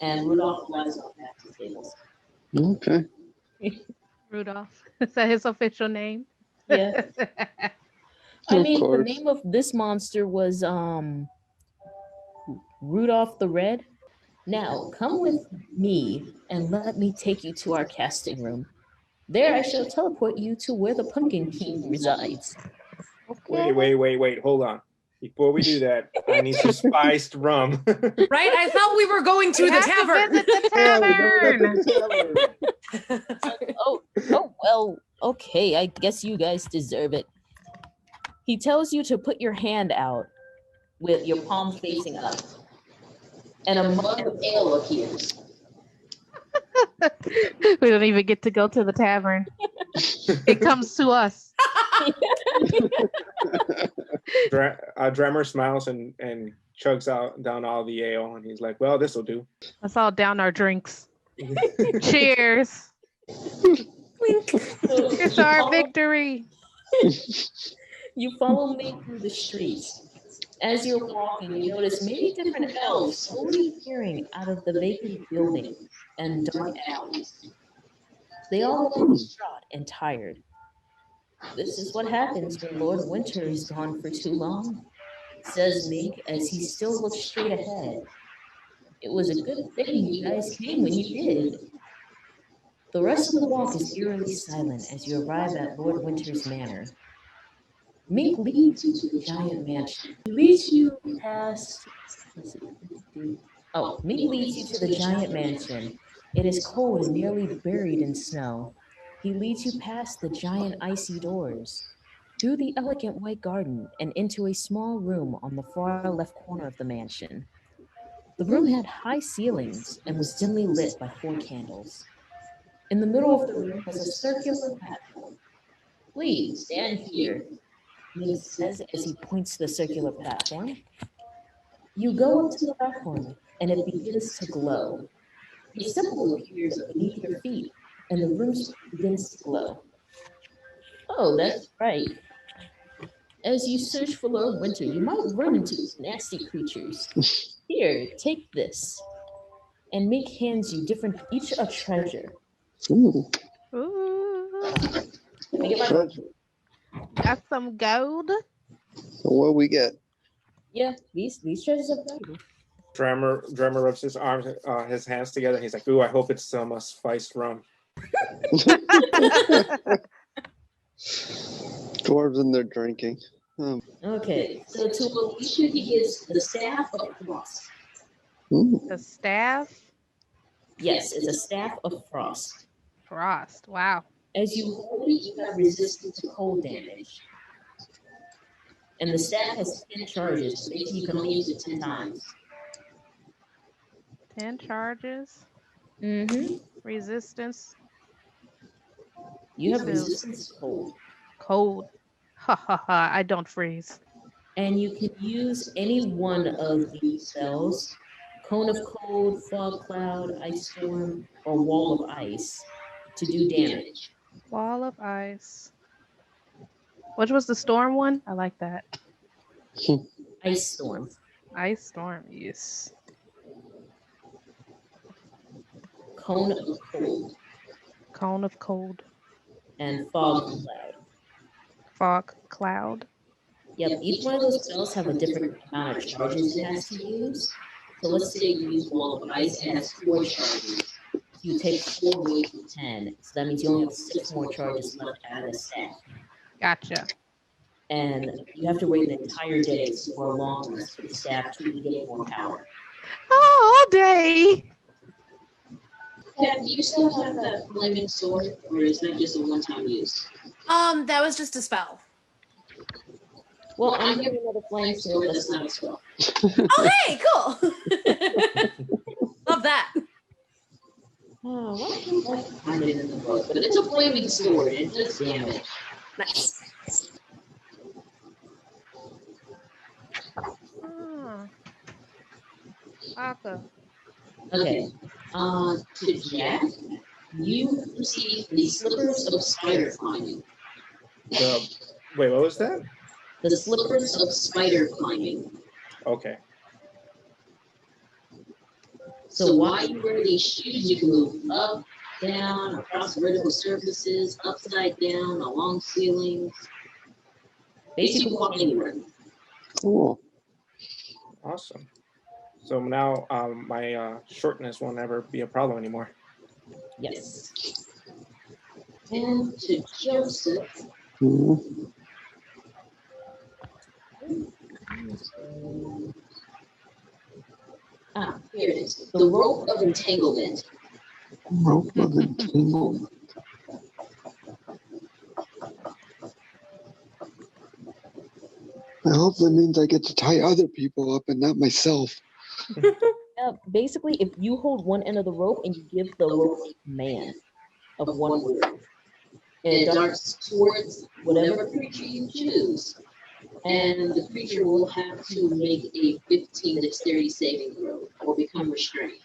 And Rudolph flies off back to the stables. Okay. Rudolph. Is that his official name? Yeah. I Of mean, the course. name of this monster was Rudolph the Red. Now, come with me and let me take you to our casting room. There I shall teleport you to where the Pumpkin King resides. Wait. Hold on. Before we do that, I need some spiced rum. Right? I thought we were going to We the have tavern. visit the tavern. Oh, well, okay, I guess you guys deserve it. He tells you to put your hand out with your palm facing up, and a mug of ale appears. We don't even get to go to the tavern. It comes to us. Drummer smiles and chugs down all the ale, and he's like, "Well, this will do." Let's all down our drinks. Cheers. It's our victory. You follow me through the streets. As you're walking, you notice many different elves slowly appearing out of the vacant building and dark alleys. They all look distraught and tired. This is what happens when Lord Winter is gone for too long, says Mink as he still looks straight ahead. It was a good thing you guys came when you did. The rest of the walk is eerily silent as you arrive at Lord Winter's manor. Mink leads you to the giant mansion. He leads you past. Mink leads you to the giant mansion It is cold and nearly buried in snow. He leads you past the giant icy doors, through the elegant white garden, and into a small room on the far left corner of the mansion. The room had high ceilings and was dimly lit by 4 candles. In the middle of the room was a circular platform. Please stand here, Nick says as he points to the circular platform. You go up to the platform and it begins to glow. A symbol appears beneath your feet and the room begins to glow. Oh, that's right. As you search for Lord Winter, you might run into these nasty creatures. Here, take this. And Mink hands you each a treasure. Ooh, Ooh, Let me get my treasure. got some gold. So what we get? Yeah, these treasures are valuable. Drummer rubs his hands together. He's like, "Ooh, I hope it's some spiced rum." Dwarves and their drinking. Okay, so to Alicia, he gives the staff of frost. Ooh. The staff. Yes, it's a staff of frost. Frost. Wow. As you hold it, you have resistance to cold damage. And the staff has 10 charges, so basically you can only use it 10 times. 10 charges. Mm-hmm. Resistance. You have to resistance to cold. Cold. Ha ha ha. I don't freeze. And you can use any one of these spells: Cone of Cold, Fog Cloud, Ice Storm, or Wall of Ice to do damage. Wall of ice. Which was the storm one? I like that. Ice Storm. Ice storm. Yes. Cone of Cold. Cone of cold. And Fog Cloud. Fog cloud. Yep, each one of those spells have a different amount of charges it has to use. So let's say you use Wall of Ice, it has 4 charges. You take 4 away from 10. So that means you only have 6 more charges left out of the stack. Gotcha. And you have to wait an entire day for a long rest for the staff to get more power. Oh, all day. Kat, do you still have that flaming sword, or is that just a one-time use? That was just a spell. Well, I'm giving another flame sword. That's not a spell. Oh, hey, cool. Love that. Oh, why can't I find it in the book? But it's a flaming sword. It does damage. Nice. Aka. Okay. To Jack, you receive the slippers of spider climbing. Wait, what was that? The slippers of spider climbing. Okay. So while you wear these shoes, you can move up, down, across vertical surfaces, upside down, along ceilings. Basically, walk anywhere. Cool. Awesome. So now my shortness won't ever be a problem anymore. Yes. And to Joseph. Ooh. Here it is. The rope of entanglement. Rope of entanglement. I hope that means I get to tie other people up and not myself. Basically, if you hold one end of the rope and you give the rope a command of one word, and it darts towards whatever creature you choose, and the creature will have to make a 15 dexterity saving throw or become restrained.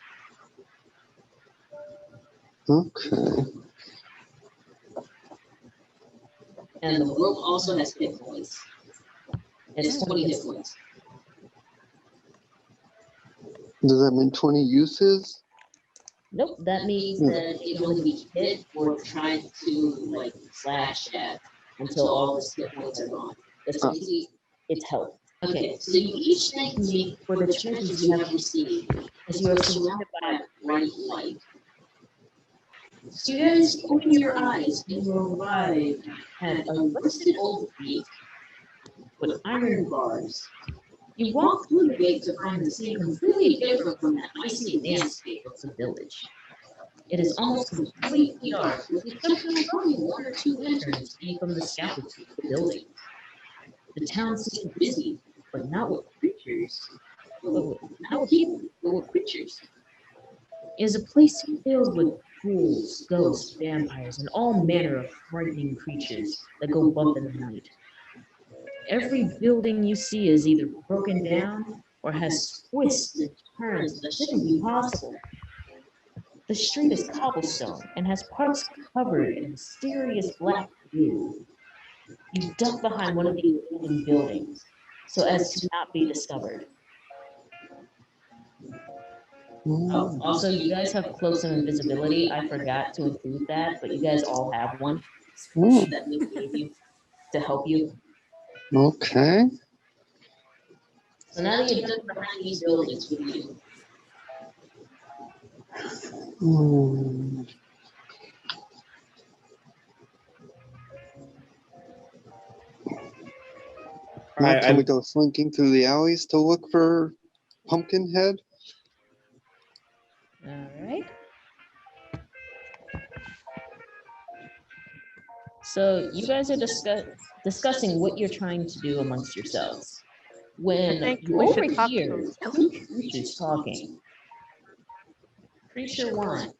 Okay. And the rope also has hit points. It's 20 hit points. Does that mean 20 uses? Nope, that means that it can only be hit or tried to slash at until all the hit points are gone. That's basically its health. Okay, so you each thank me for the treasures you have received, as you are surrounded by a bright light. So you guys open your eyes and you arrive at a rusted old gate with iron bars. You walk through the gate to find the scene completely different from the icy landscape of the village. It is almost completely dark, with the exception of only one or two lanterns hanging from the scaffolding of the building. The town seems busy, but not with creatures. Not with people, but with creatures. It is a place filled with ghouls, ghosts, vampires, and all manner of frightening creatures that go bump in the night. Every building you see is either broken down or has twists and turns that shouldn't be possible. The street is cobblestone and has parts covered in mysterious black goo. You duck behind one of these abandoned buildings so as to not be discovered. Oh, also, you guys have cloaks of invisibility. I forgot to include that, but you guys all have one that we gave you to help you. Okay. So now that you're ducking behind these buildings, what do you do? Hmm. Now can we go slinking through the alleys to look for Pumpkinhead? All right. So you guys are discussing what you're trying to do amongst yourselves. When think you we should talk to overhear them. two creatures talking. Creature 1,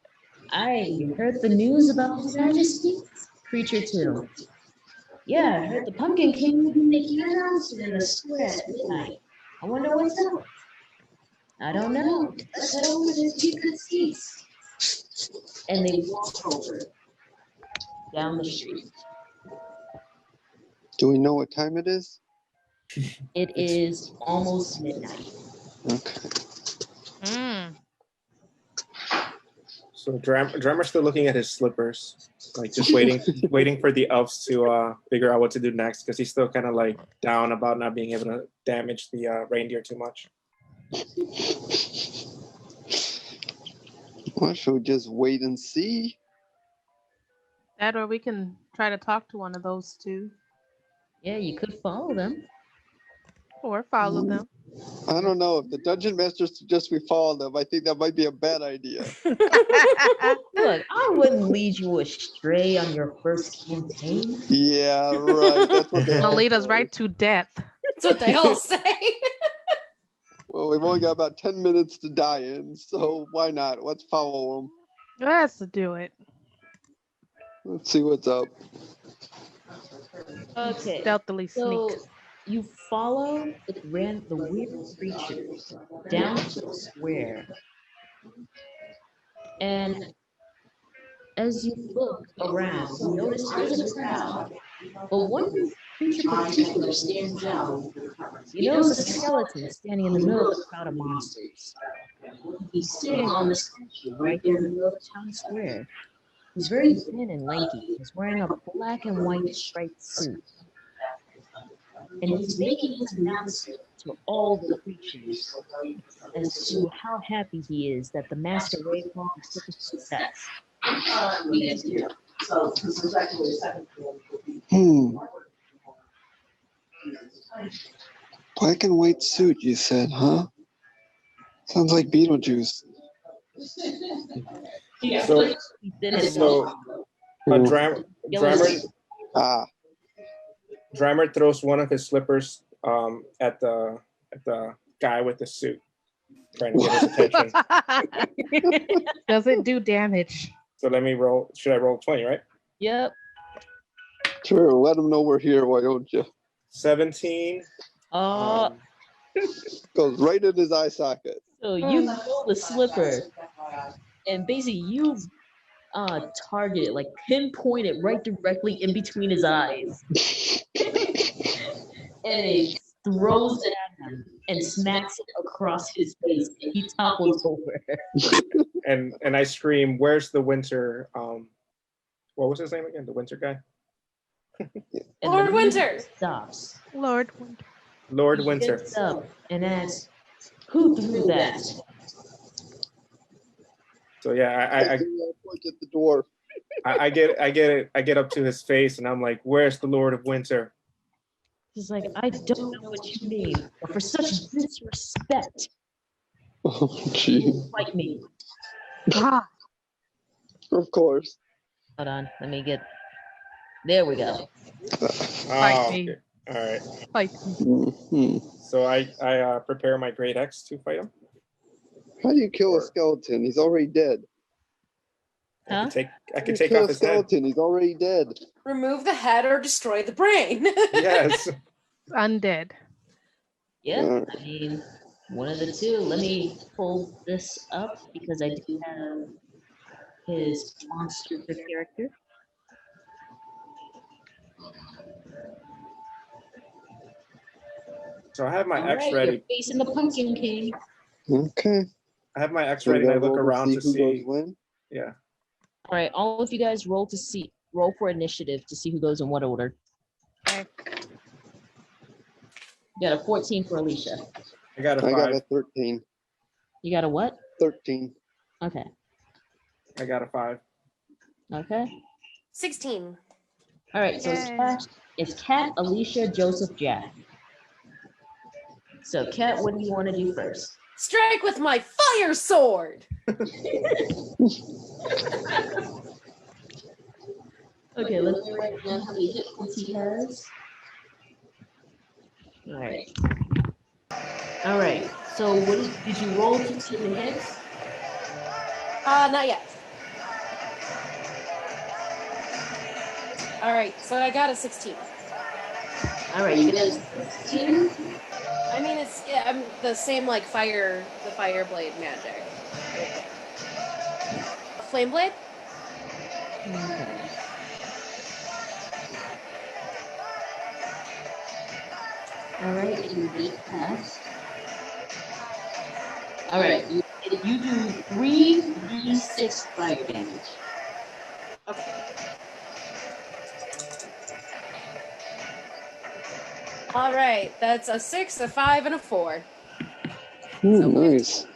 I heard the news about His Majesty. Creature 2, yeah, I heard the Pumpkin King will be making an announcement in the square at midnight. I wonder what's up. I don't know. Let's head over to the good seats. And they walk over down the street. Do we know what time it is? It is almost midnight. Okay. Mm. So Drummer's still looking at his slippers, like just waiting for the elves to figure out what to do next, because he's still kind of like down about not being able to damage the reindeer too much. Well, should we just wait and see? That, or we can try to talk to one of those two, Yeah, you could follow them. or follow them. I don't know. If the dungeon master suggests we follow them, I think that might be a bad idea. Look, I wouldn't lead you astray on your first campaign. Yeah, right. That's what they They'll all lead us say. right to death. That's what they all say. Well, we've only got about 10 minutes to die in, so why not? Let's follow them. Let's do it. Let's see what's up. Okay, Stealthily so sneak. you follow the weird creatures down to the square. And as you look around, you notice there's a crowd. But one creature in particular stands out. You notice a skeleton standing in the middle of the crowd of monsters. He's sitting on the statue right there in the middle of the town square. He's very thin and lanky. He's wearing a black and white striped suit. And he's making his announcement to all the creatures as to how happy he is that the masquerade ball is such a success. Black and white suit, you said, huh? Sounds like Beetlejuice. So, Ah, Drummer throws one of his slippers at the guy with the suit, trying to get his attention. Does it do damage? So let me roll. Should I roll 20, right? Yep. sure. Let them know we're here, why don't you? 17. Goes right in his eye socket. So you throw the slipper, and basically you target it, like pinpoint it right directly in between his eyes, and it throws it at him and smacks it across his face, and he topples over. And I scream, "Where's the winter?" What was his name again? The winter guy. And Lord the Winter. music stops. Lord. Lord He Winter. gets up and asks, "Who threw that?" So yeah, I point at the door. I get up to his face, and I'm like, "Where's the Lord of Winter?" He's like, "I don't know what you mean, but for such disrespect, Oh, gee. fight me." Ah, Of course. Hold on, let me get. There we go. Oh, me. okay. All right. Fight. Mhm. So I prepare my Great X to fight him. How do you kill a Or- skeleton? He's already dead. I Huh? could take How do you take kill off a his head. skeleton? He's already dead. Remove the head or destroy the brain. Yes. Undead. Yeah, I mean, one of the two. Let me pull this up because I do have his monster character. So I have my All X right, you're ready. facing the Pumpkin King. Okay. I have my X So we ready, and I gotta look roll around to who goes see. when. Yeah. All right, all of you guys roll for initiative to see who goes in what order. Okay. You got a 14 for Alicia. I got a I got 5. a 13. You got a what? 13. Okay. I got a 5. Okay. 16. All right, so Yay. it's Kat, Alicia, Joseph, Jack. So Kat, what do you want to do first? Strike with my fire sword. Okay, let me write down how many hit points he has. All right. All right. So what did you roll to see the hits? Not yet. All right, so I got a 16. All right, you got a 16. I mean, it's I'm the same like the fire blade magic. Flame blade? Okay. All right, you did pass. All right, you do 3d6 fire damage. Okay. All right, that's a 6, a 5, and a 4. Ooh, So nice.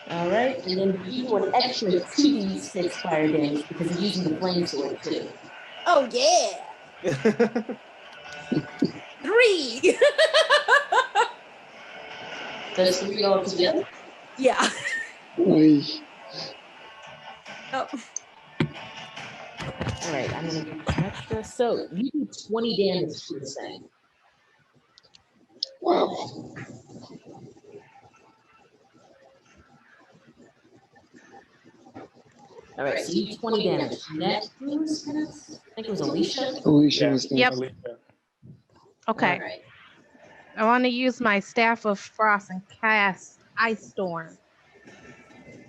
All right, and then you do an extra 2d6 fire damage because you're using the flame sword too. Oh yeah, 3. That's 3 altogether. Yeah. Oy. Oh. All right, I'm gonna give an extra. So you do 20 damage to this thing. Wow. All right, so you do 20 damage. Next, I think it was Alicia. Alicia Yeah. was next. Yep. Alicia. Okay. All right. I want to use my Staff of Frost and cast Ice Storm.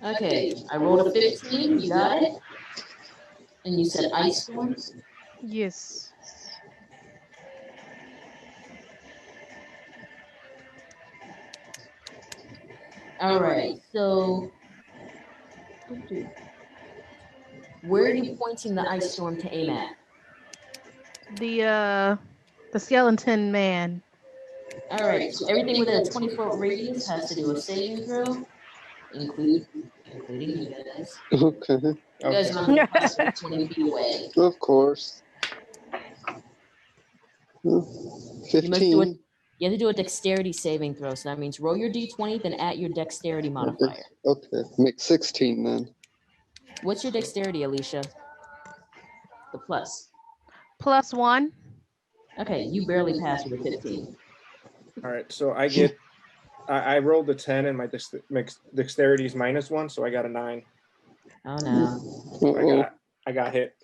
Okay, I rolled a 15. You got it. And you said ice storm. Yes. All right. So, where are you pointing the ice storm to aim at? The skeleton man. All right. So everything within a 20-foot radius has to do a saving throw, including you guys. Okay. You guys Okay. are only possibly 20 feet away. Of course. You must do it. 15. You have to do a dexterity saving throw. So that means roll your d20, then add your dexterity modifier. Okay. Make 16 then. What's your dexterity, Alicia? The plus. +1. Okay, you barely passed with a 15. All right. So I rolled a 10, and my dexterity is -1, so I got a 9. Oh no. So Uh-oh. I got hit.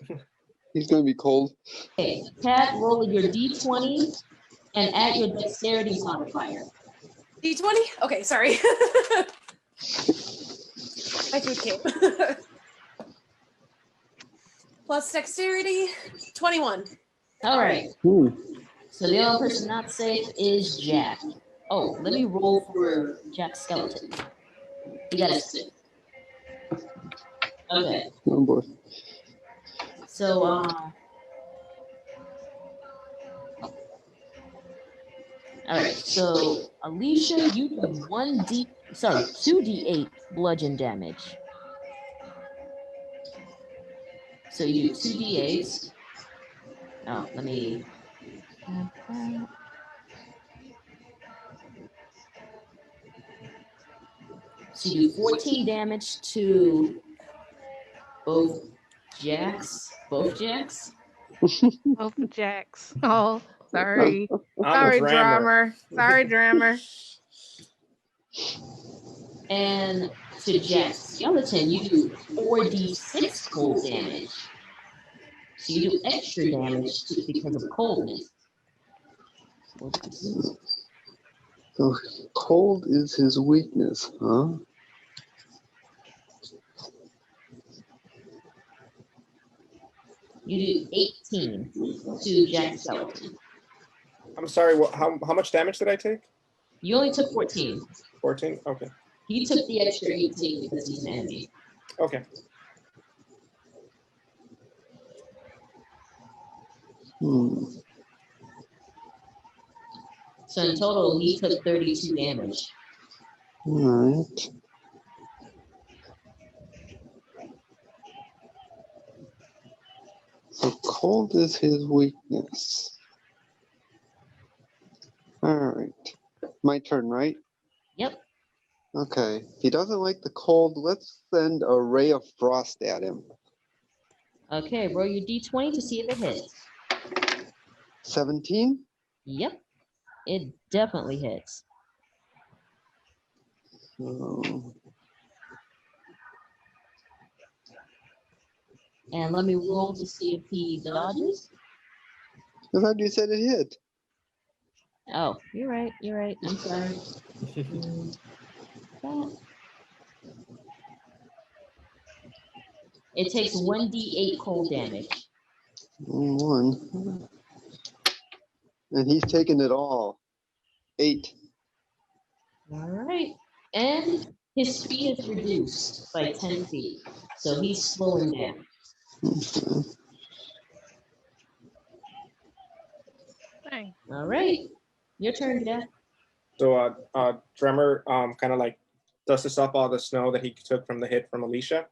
He's gonna be cold. Okay, Kat, roll your d20 and add your dexterity modifier. D20? Okay, sorry. My food came. Plus dexterity, 21. All right. Ooh. So the only person not safe is Jack. Oh, let me roll for Jack's skeleton. He got a 6. Okay. Oh boy. So all right. So Alicia, you do 2d8 bludgeon damage. So you do 2d8s. Oh, let me. So you do 14 damage to both jacks. Both jacks? Both jacks. Oh, sorry. I'm Sorry, a drummer. drummer. Sorry, drummer. And to Jack's skeleton, you do 4d6 cold damage. So you do extra damage because of coldness. So cold is his weakness, huh? You do 18 to Jack's skeleton. I'm sorry, how much damage did I take? You only took 14. 14? Okay. He took the extra 18 because he's an enemy. Okay. So in total, he took 32 damage. All right. So cold is his weakness. All right. My turn, right? Yep. Okay. He doesn't like the cold. Let's send a ray of frost at him. Okay, roll your d20 to see if it hits. 17? Yep. It definitely hits. Oh. And let me roll to see if he dodges. I thought you said it hit. Oh, you're right. You're right. I'm sorry. It takes 1d8 cold damage. One. And he's taking it all. 8. All right. And his speed is reduced by 10 feet. So he's slowing down. Okay. Dang. All right. Your turn, Jeff. So Drummer kind of like dusts off all the snow that he took from the hit from Alicia.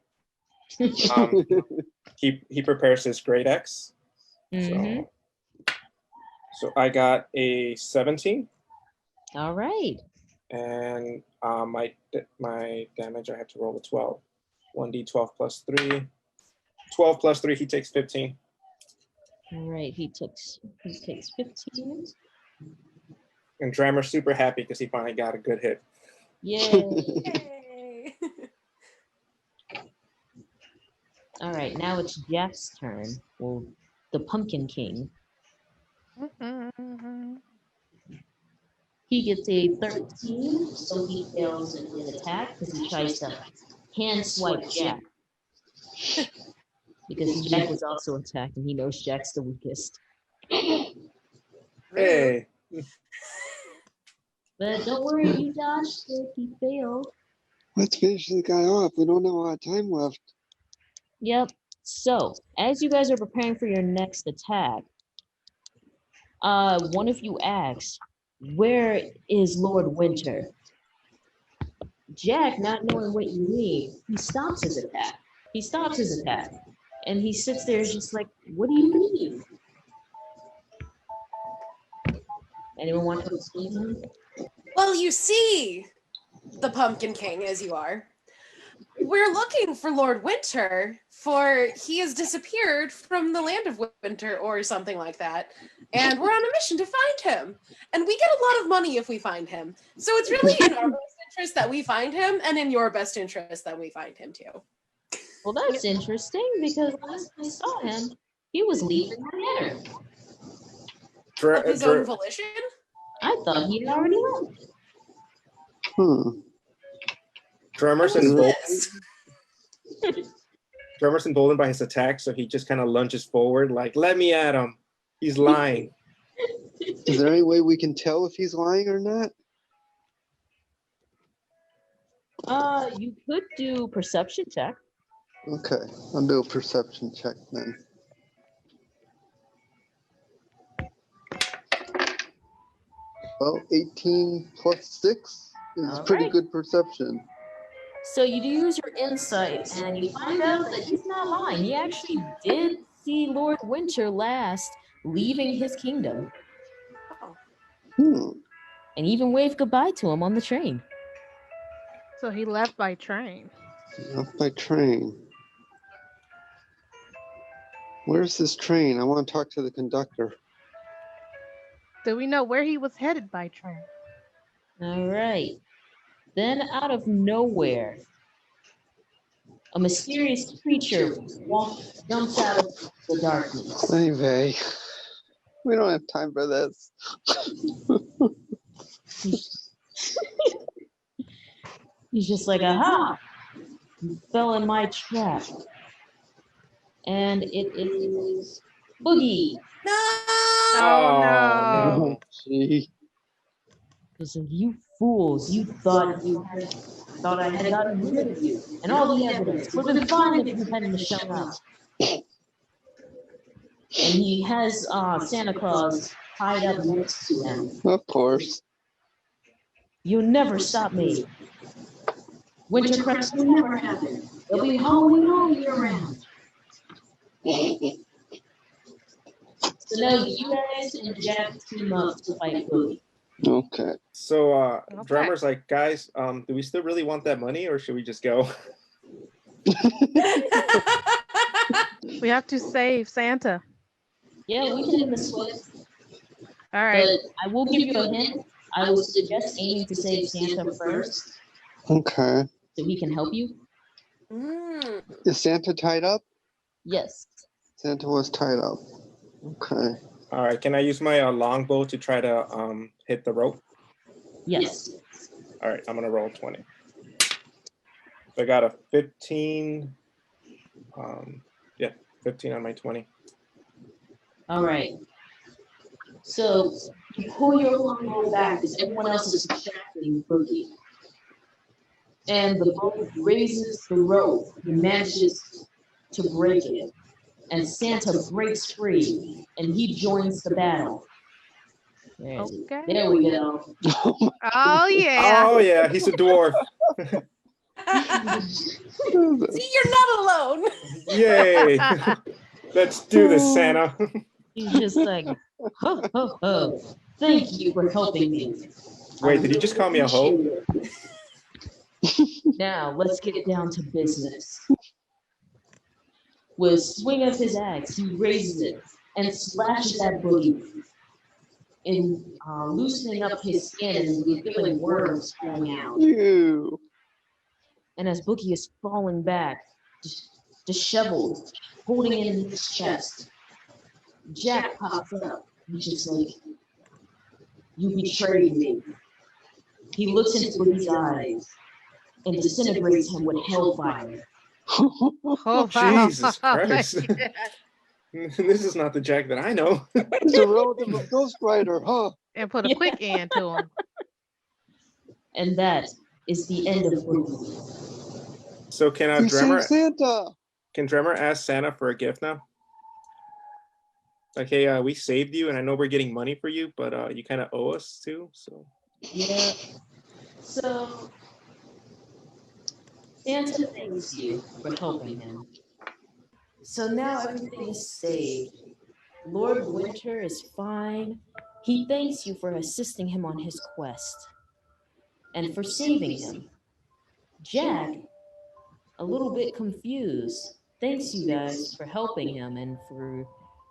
He prepares his great axe. Mm-hmm. So I got a 17. All right. And my damage, I had to roll a 12. 1d12 plus 3. 12 plus 3, he takes 15. All right. He takes 15. And Drummer's super happy because he finally got a good hit. Yay. Yay. All right. Now it's Jeff's turn. Well, the Pumpkin King. He gets a 13, so he fails in his attack because he tries to hand swipe Jack. Because Jack was also attacked and he knows Jack's the weakest. Hey. But don't worry, you dodged it. He failed. Let's finish this guy off. We don't have a lot of time left. Yep. So, as you guys are preparing for your next attack, one of you asks, where is Lord Winter? Jack, not knowing what you mean, he stops his attack. And he sits there just like, what do you mean? Anyone want to explain to him? Well, you see, the Pumpkin King, as you are, we're looking for Lord Winter, for he has disappeared from the land of winter or something like that. And we're on a mission to find him. And we get a lot of money if we find him. So it's really in our best interest that we find him, and in your best interest that we find him too. Well, that's interesting because last I saw him, he was leaving the manor. Of his own volition? I thought he had already left. Drummer's Yes. emboldened by his attack, so he just kind of lunges forward like, let me at him. He's lying. Is there any way we can tell if he's lying or not? You could do perception check. Okay, I'll do a perception check then. Well, 18 plus 6 is All pretty right. good perception. So you do use your insight, and you find out that he's not lying. He actually did see Lord Winter last leaving his kingdom, Hmm. and even waved goodbye to him on the train. So he left by train. Off by train. Where's this train? I want to talk to the conductor. Do we know where he was headed by train? All right. Then out of nowhere, a mysterious creature jumps out of the darkness. Anyway, we don't have time for this. He's just like, aha! You fell in my trap. And it is Boogie. No! Oh, no. no. Gee. Because of you fools, you thought I had gotten rid of you. And all the evidence would have been fine if you hadn't shown up. And he has Santa Claus tied up next to him. Of course. You'll never stop me. Wintercrest will never happen. There'll be Halloween all year round. So now you guys and Jack team up to fight Boogie. Okay. So Okay. Drummer's like, guys, do we still really want that money or should we just go? We have to save Santa. Yeah, we can end this with. All right. But I will give you a hint. I would suggest aiming to save Santa first Okay. so he can help you. Mm. Is Santa tied up? Yes. Santa was tied up. Okay. All right, can I use my longbow to try to hit the rope? Yes. All right, I'm gonna roll 20. So I got a 15. Yeah, 15 on my 20. All right. So you pull your longbow back because everyone else is distracting Boogie. And the boat raises the rope. He manages to break it. And Santa breaks free and he joins the battle. Okay. There we go. Oh, yeah. Oh yeah, he's a dwarf. See, you're not alone. Yay! Let's do this, Santa. He's just like, ho, ho, ho. Thank you for helping me. Wait, did he just call me a hoe? Now, let's get down to business. With a swing of his axe, he raises it and slashes at Boogie, in loosening up his skin and revealing worms falling out. Ew. And as Boogie is falling back, disheveled, holding it in his chest, Jack pops up. He's just like, you betrayed me. He looks into Boogie's eyes and disintegrates him with hellfire. Oh, wow. Jesus Christ. This is not the Jack that I know. It's a relative of Ghost Rider, huh? And put a quick end to him. And that is the end of Boogie. So can We Drummer saved Santa. can Drummer ask Santa for a gift now? Like, hey, we saved you, and I know we're getting money for you, but you kind of owe us too. So Yeah. So Santa thanks you for helping him. So now everything is saved. Lord Winter is fine. He thanks you for assisting him on his quest and for saving him. Jack, a little bit confused, thanks you guys for helping him and for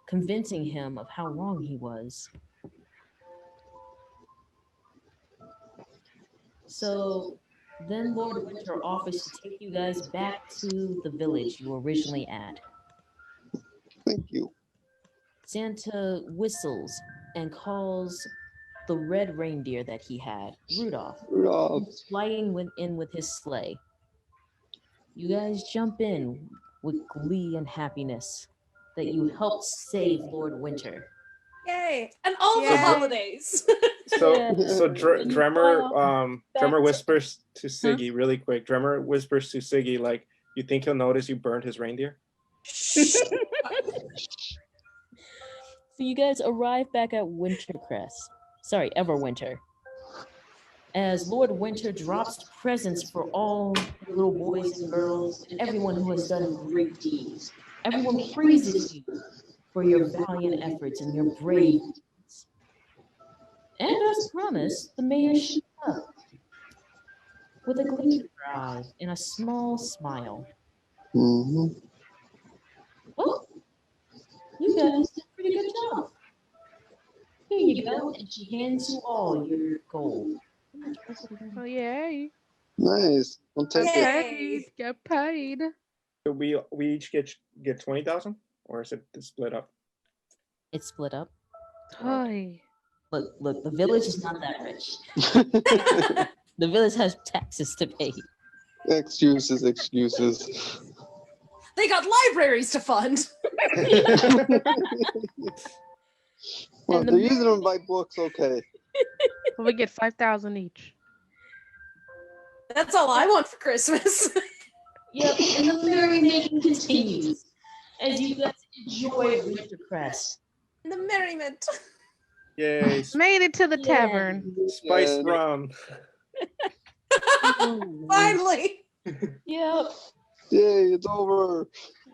convincing him of how wrong he was. So then Lord Winter offers to take you guys back to the village you were originally at. Thank you. Santa whistles and calls the red reindeer that he had, Rudolph, Rudolph. flying in with his sleigh. You guys jump in with glee and happiness that you helped save Lord Winter. Yay. And all Yay. the holidays. so Drummer back whispers to Siggy really quick. Drummer whispers to Siggy, like, you think he'll notice you burned his reindeer? So you guys arrive back at Everwinter. As Lord Winter drops presents for all the little boys and girls and everyone who has done great deeds. Everyone praises you for your valiant efforts and your brave deeds. And as promised, the mayor shows up. with a gleam in her eye and a small smile. Mhm. Well, you guys did a pretty good job. Here you go, and she hands you all your gold. Oh yay! Nice. I'll take Get it. paid. Get paid. So we each get 20,000, or is it split up? It's split up. Hi. Look, the village is not that rich. The village has taxes to pay. Excuses. They got libraries to fund. Well, And the they're using them to buy books, okay. We get 5,000 each. That's all I want for Christmas. Yep, and the merrymaking continues as you guys enjoy Wintercrest. And the merriment. Yay! Made it to the tavern. Spiced And- rum. Finally. Yep. Yay, it's over.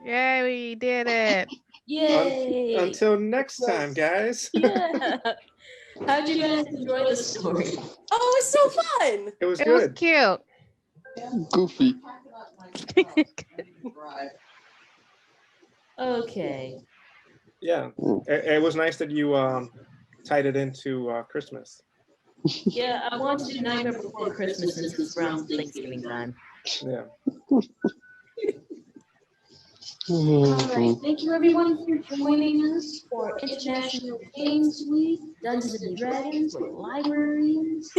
Yay, we did it. Yay! Until next time, guys. Yeah. How'd you guys enjoy the story? Oh, it's so fun. It was It was good. cute. Goofy. Okay. Yeah, it was nice that you tied it into Christmas. Yeah, I want to do Nightmare Before Christmas since it's around Thanksgiving time. Yeah. All right, thank you everyone for joining us for International Games Week, Dungeons and Dragons with libraries.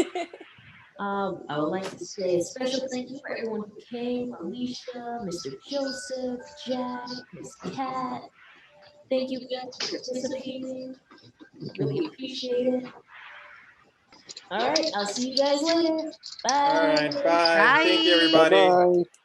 I would like to say a special thank you for everyone who came: Alicia, Mr. Joseph, Jack, Miss Cat. Thank you guys for participating. Really appreciate it. All right, I'll see you guys later. Bye. All right. Bye. Thank you, everybody. Bye-bye.